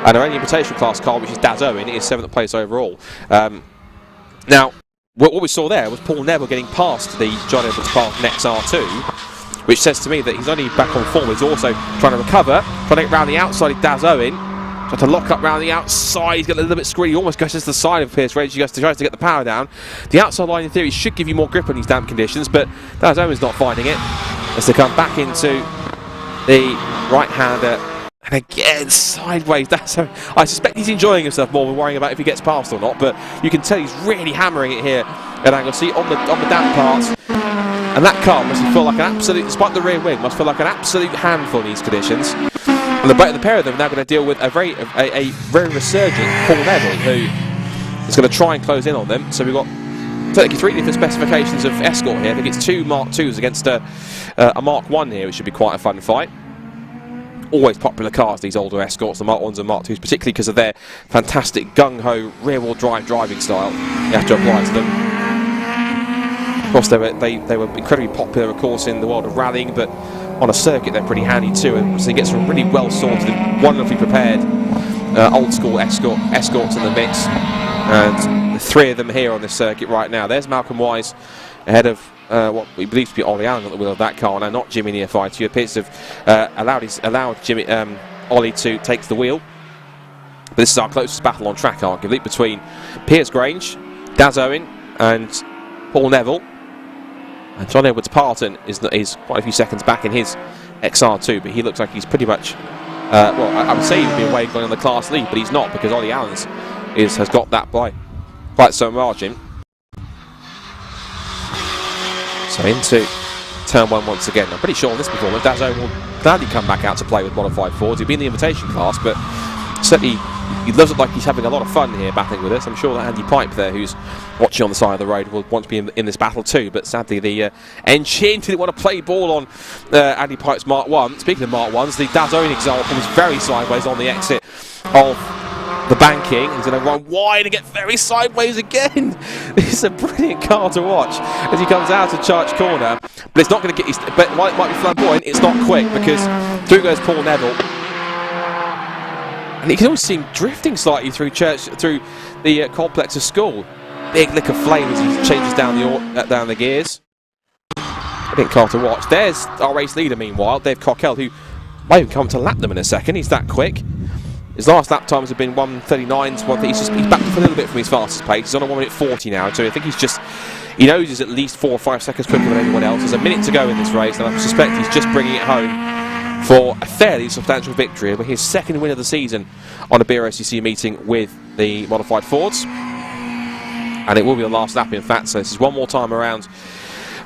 And our only Invitational class car, which is Daz Owen, is 7th place overall. Now, what we saw there was Paul Neville getting past the John Edwards-Parton XR2, which says to me that he's only back on form. He's also trying to recover, trying to get round the outside of Daz Owen, trying to lock up round the outside. He's getting a little bit screwy. He almost goes to the side of Piers Grange. He tries to get the power down. The outside line, in theory, should give you more grip in these damp conditions, but Daz Owen's not finding it as they come back into the right-hander. And again, sideways. I suspect he's enjoying himself more than worrying about if he gets past or not. But you can tell he's really hammering it here at Anglesey on the damp parts. And that car must feel like an absolute, despite the rear wing, must feel like an absolute handful in these conditions. And the pair of them are now going to deal with a very resurgent Paul Neville, who is going to try and close in on them. So we've got technically 3 different specifications of Escort here. I think it's 2 Mark IIs against a Mark 1 here, which should be quite a fun fight. Always popular cars, these older Escorts, the Mark 1s and Mark 2s, particularly because of their fantastic gung-ho rear-wheel drive driving style you have to apply to them. Of course, they were incredibly popular, of course, in the world of rallying, but on a circuit they're pretty handy too, and so you get some really well-sorted, wonderfully prepared old-school Escorts in the mix. And the 3 of them here on this circuit right now. There's Malcolm Wise ahead of what we believe to be Ollie Allen at the wheel of that car now, not Jimmy Neophyte, who appears to have allowed Jimmy Ollie to take the wheel. But this is our closest battle on track, arguably, between Piers Grange, Daz Owen and Paul Neville. And John Edwards-Parton is quite a few seconds back in his XR2, but he looks like he's pretty much, well, I would say he'd be away going on the class lead, but he's not, because Ollie Allen has got that by quite some margin. So into turn 1 once again. I'm pretty sure on this performance, Daz Owen will gladly come back out to play with modified Fords. He'll be in the invitation class, but certainly he does look like he's having a lot of fun here battling with us. I'm sure that Andy Pipe there, who's watching on the side of the road, will want to be in this battle too, but sadly the engine didn't want to play ball on Andy Pipe's Mark 1. Speaking of Mark 1s, the Daz Owen example was very sideways on the exit of the banking. He's going to run wide and get very sideways again. This is a brilliant car to watch as he comes out of Church Corner, but it's not going to get his, but might be flamboyant. It's not quick because through goes Paul Neville, and you can always see him drifting slightly through the complex of School. Big lick of flame as he changes down the gears. Brilliant car to watch. There's our race leader, meanwhile, Dave Cockell, who might even come to lap them in a second. He's that quick. His last lap times have been 1:39. He's backed up a little bit from his fastest pace. He's on a 1:40 now, so I think he knows he's at least 4 or 5 seconds quicker than anyone else. There's a minute to go in this race, and I suspect he's just bringing it home for a fairly substantial victory. But his 2nd win of the season on a BRSCC meeting with the modified Fords, and it will be the last lap, in fact. So this is one more time around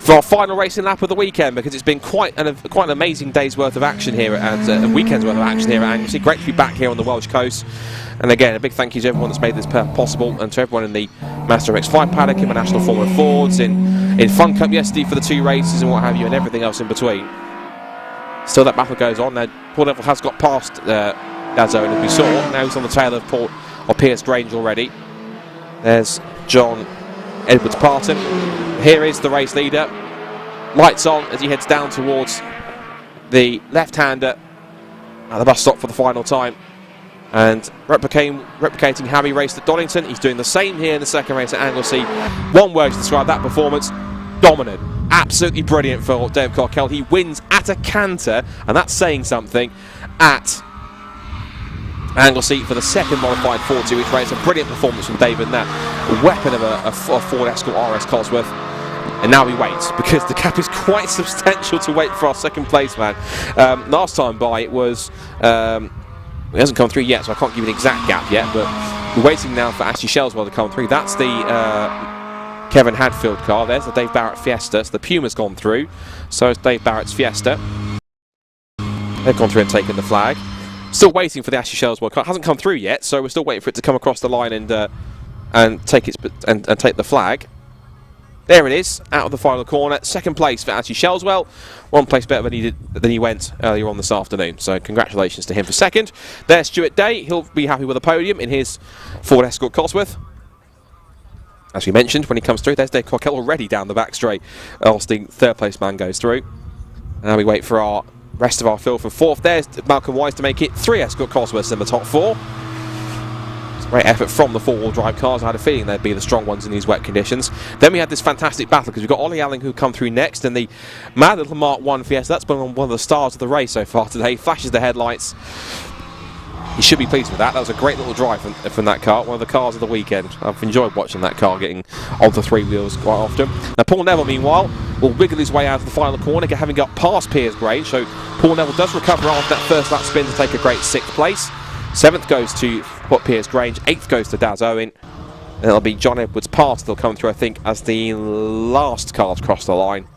for our final racing lap of the weekend, because it's been quite an amazing day's worth of action here and a weekend's worth of action here at Anglesey. Great to be back here on the Welsh coast, and again a big thank you to everyone that's made this possible, and to everyone in the Mazda MX-5 paddock, in the National Formula Fords, in Fun Cup yesterday for the 2 races and what have you, and everything else in between. Still that battle goes on. Now Paul Neville has got past Daz Owen, as we saw. Now he's on the tail of Piers Grange already. There's John Edwards-Parton. Here is the race leader. Lights on as he heads down towards the left-hander at the bus stop for the final time. And replicating how he raced at Donington, he's doing the same here in the 2nd race at Anglesey. One word to describe that performance: dominant. Absolutely brilliant for Dave Cockell. He wins at a canter, and that's saying something, at Anglesey for the 2nd modified 4-2-week race. A brilliant performance from David in that. A weapon of a Ford Escort RS Cosworth. And now we wait, because the gap is quite substantial to wait for our 2nd place, man. Last time by it was He hasn't come through yet, so I can't give you an exact gap yet, but we're waiting now for Ashley Shellswell to come through. That's the Kevin Hadfield car. There's the Dave Barrett Fiesta. So the Puma's gone through. So is Dave Barrett's Fiesta. They've gone through and taken the flag. Still waiting for the Ashley Shellswell car. It hasn't come through yet, so we're still waiting for it to come across the line and take take the flag. There it is, out of the final corner. Second place for Ashley Shellswell. 1 place better than he went earlier on this afternoon. So congratulations to him for second. There's Stuart Day. He'll be happy with a podium in his Ford Escort Cosworth. As we mentioned, when he comes through, there's Dave Cockell already down the back straight whilst the third place man goes through. Now we wait for our rest of our field for fourth. There's Malcolm Wise to make it 3 Escort Cosworths in the top 4. Great effort from the four-wheel drive cars. I had a feeling they'd be the strong ones in these wet conditions. Then we had this fantastic battle because we've got Ollie Allen who come through next, and the mad little Mark 1 Fiesta. That's been one of the stars of the race so far today. Flashes the headlights. He should be pleased with that. That was a great little drive from that car. One of the cars of the weekend. I've enjoyed watching that car getting onto 3 wheels quite often. Now Paul Neville, meanwhile, will wiggle his way out of the final corner, having got past Piers Grange. So Paul Neville does recover after that first lap spin to take a great 6th place. 7th goes to Piers Grange, 8th goes to Daz Owen, and it'll be John Edwards Part that'll come through, I think, as the last car to cross the line,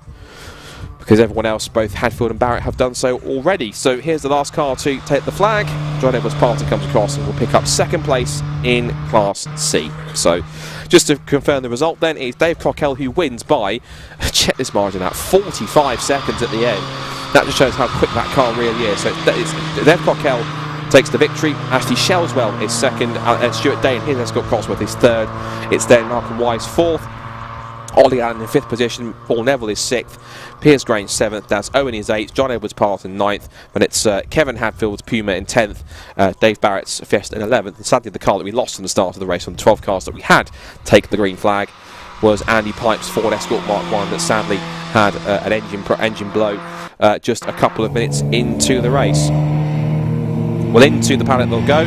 because everyone else, both Hadfield and Barrett, have done so already. So here's the last car to take the flag. John Edwards Part comes across and will pick up 2nd place in Class C. So just to confirm the result then, it's Dave Cockell who wins by, check this margin out, 45 seconds at the end. That just shows how quick that car really is. So it's Dave Cockell takes the victory. Ashley Shellswell is 2nd, and Stuart Day and his Escort Cosworth is 3rd. It's then Malcolm Wise 4th, Ollie Allen in 5th position, Paul Neville is 6th, Piers Grange 7th, Daz Owen is 8th, John Edwards Part in 9th, and it's Kevin Hadfield's Puma in 10th, Dave Barrett's Fiesta in 11th, and sadly the car that we lost in the start of the race on the 12 cars that we had take the green flag was Andy Pipe's Ford Escort Mark 1 that sadly had an engine blow just a couple of minutes into the race. Well, into the paddock they'll go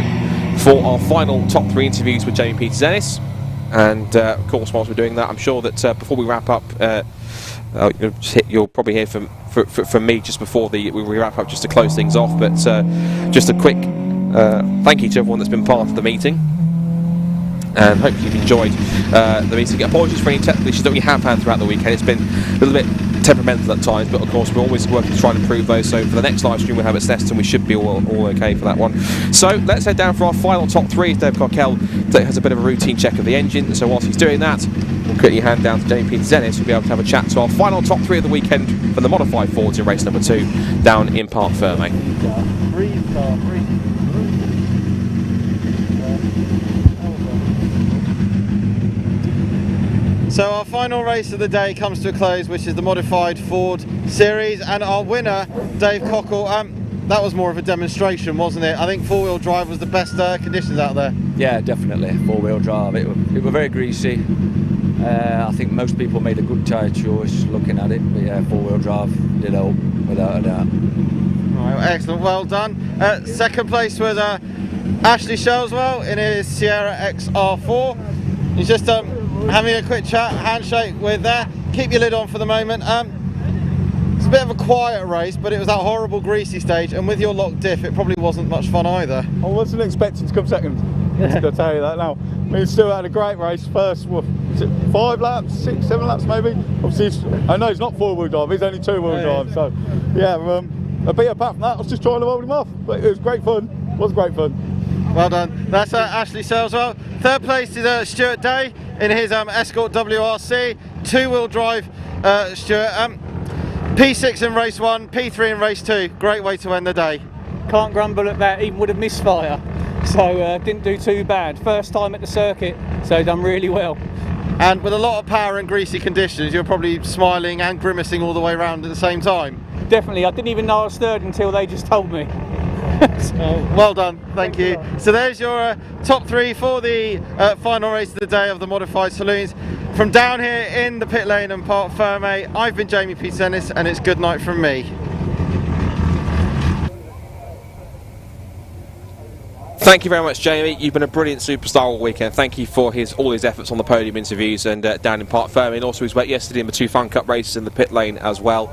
for our final top 3 interviews with Jamie Peters-Ennis. And of course, whilst we're doing that, I'm sure that before we wrap up, you'll probably hear from me just before we wrap up, just to close things off. But just a quick thank you to everyone that's been part of the meeting, and hopefully you've enjoyed the meeting. Apologies for any technical issues that we have had throughout the weekend. It's been a little bit temperamental at times, but of course we're always working to try and improve those. So for the next live stream we'll have at Seston, we should be all okay for that one. So let's head down for our final top 3. Dave Cockell has a bit of a routine check of the engine, so whilst he's doing that, we'll quickly hand down to Jamie Peters-Ennis, who'll be able to have a chat to our final top 3 of the weekend for the modified Fords in race number 2 down in Parc Ferme. So our final race of the day comes to a close, which is the modified Ford Series, and our winner, Dave Cockell. That was more of a demonstration, wasn't it? I think 4-wheel drive was the best conditions out there. Yeah, definitely 4-wheel drive. It was very greasy. I think most people made a good tyre choice looking at it, but yeah, 4-wheel drive did help without a doubt. Right, excellent, well done. 2nd place was Ashley Shellswell in his Sierra XR4. He's just having a quick chat, handshake with there. Keep your lid on for the moment. It's a bit of a quiet race, but it was that horrible greasy stage, and with your locked diff it probably wasn't much fun either. I wasn't expecting to come second. I'm just going to tell you that now. I mean, still had a great race. First, what, was it 5 laps, 6, 7 laps maybe? Obviously, I know he's not 4-wheel drive, he's only 2-wheel drive. So, yeah, but apart from that, I was just trying to hold him off. But it was great fun. It was great fun. Well done. That's Ashley Shellswell. 3rd place is Stuart Day in his Escort WRC. 2-wheel drive, Stuart. P6 in race 1, P3 in race 2. Great way to end the day. Can't grumble at that, even with a misfire. So didn't do too bad. First time at the circuit, so done really well. And with a lot of power and greasy conditions, you're probably smiling and grimacing all the way around at the same time. Definitely, I didn't even know I was third until they just told me. Well done, thank you. So there's your top 3 for the final race of the day of the modified saloons. From down here in the pit lane and Parc Ferme, I've been Jamie Peters-Ennis, and it's good night from me. Thank you very much, Jamie. You've been a brilliant superstar all weekend. Thank you for all his efforts on the podium interviews and down in Parc Ferme, and also his work yesterday in the 2 Fun Cup races in the pit lane as well.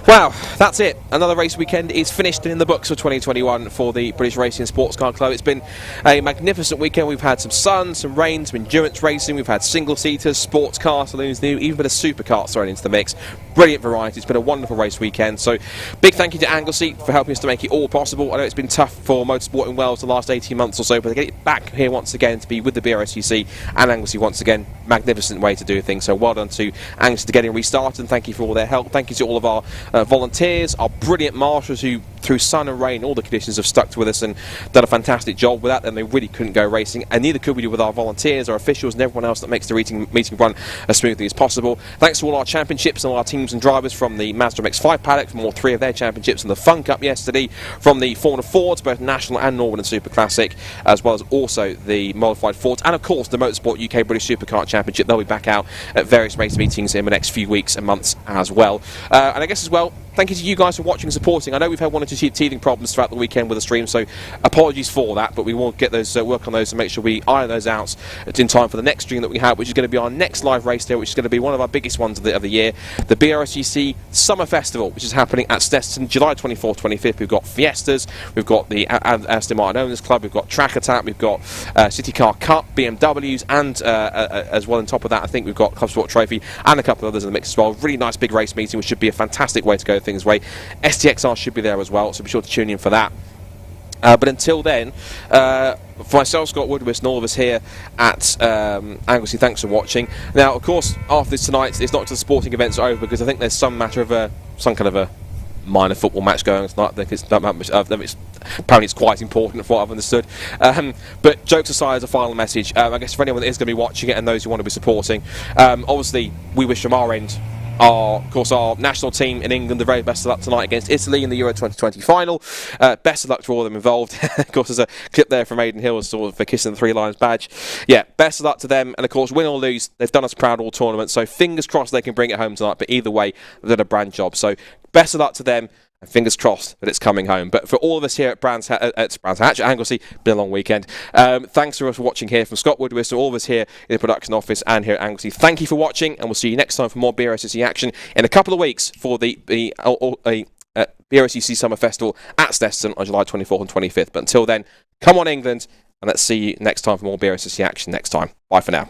Wow, that's it. Another race weekend is finished and in the books for 2021 for the British Racing Sports Car Club. It's been a magnificent weekend. We've had some sun, some rain, some endurance racing. We've had single-seaters, sports car saloons, even a bit of superkarts thrown into the mix. Brilliant variety. It's been a wonderful race weekend. So big thank you to Anglesey for helping us to make it all possible. I know it's been tough for Motorsport in Wales the last 18 months or so, but to get it back here once again to be with the BRSCC and Anglesey once again, magnificent way to do things. So well done to Anglesey to getting restarted, and thank you for all their help. Thank you to all of our volunteers, our brilliant marshals who, through sun and rain, all the conditions, have stuck with us and done a fantastic job. Without them, they really couldn't go racing, and neither could we do with our volunteers, our officials, and everyone else that makes the meeting run as smoothly as possible. Thanks to all our championships and all our teams and drivers from the Mazda MX-5 paddock, from all 3 of their championships, and the Fun Cup yesterday, from the Formula Fords, both National and Northern and Super Classic, as well as also the Modified Fords, and of course the Motorsport UK British Superkart Championship. They'll be back out at various race meetings in the next few weeks and months as well. And I guess as well, thank you to you guys for watching and supporting. I know we've had 1 or 2 teething problems throughout the weekend with the stream, so apologies for that, but we will get those work on those and make sure we iron those out in time for the next stream that we have, which is going to be our next live race day, which is going to be one of our biggest ones of the year, the BRSCC Summer Festival, which is happening at Snetterton, July 24th, 25th. We've got Fiestas, we've got the Aston Martin Owners Club, we've got Track Attack, we've got City Car Cup, BMWs, and as well on top of that, I think we've got Club Sport Trophy and a couple of others in the mix as well. Really nice big race meeting, which should be a fantastic way to go things way. STXR should be there as well, so be sure to tune in for that. But until then, for myself, Scott Woodward, and all of us here at Anglesey, thanks for watching. Now, of course, after this tonight, it's not just the sporting events are over, because I think there's some matter of some kind of a minor football match going on tonight. I think it's not much of them. Apparently it's quite important from what I've understood. But jokes aside, as a final message, I guess for anyone that is going to be watching it and those who want to be supporting, obviously we wish from our end, of course, our national team in England the very best of luck tonight against Italy in the Euro 2020 final. Best of luck to all of them involved. Of course, there's a clip there from Aidan Hill sort of for kissing the 3 Lions badge. Yeah, best of luck to them. And of course, win or lose, they've done us proud all tournament. So fingers crossed they can bring it home tonight. But either way, they've done a brand job. So best of luck to them. And fingers crossed that it's coming home. But for all of us here at Brands Hatch at Anglesey, been a long weekend. Thanks for watching here from Scott Woodward, to all of us here in the production office and here at Anglesey. Thank you for watching, and we'll see you next time for more BRSCC action in a couple of weeks for the BRSCC Summer Festival at Snetterton on July 24th and 25th. But until then, come on England, and let's see you next time for more BRSCC action next time. Bye for now.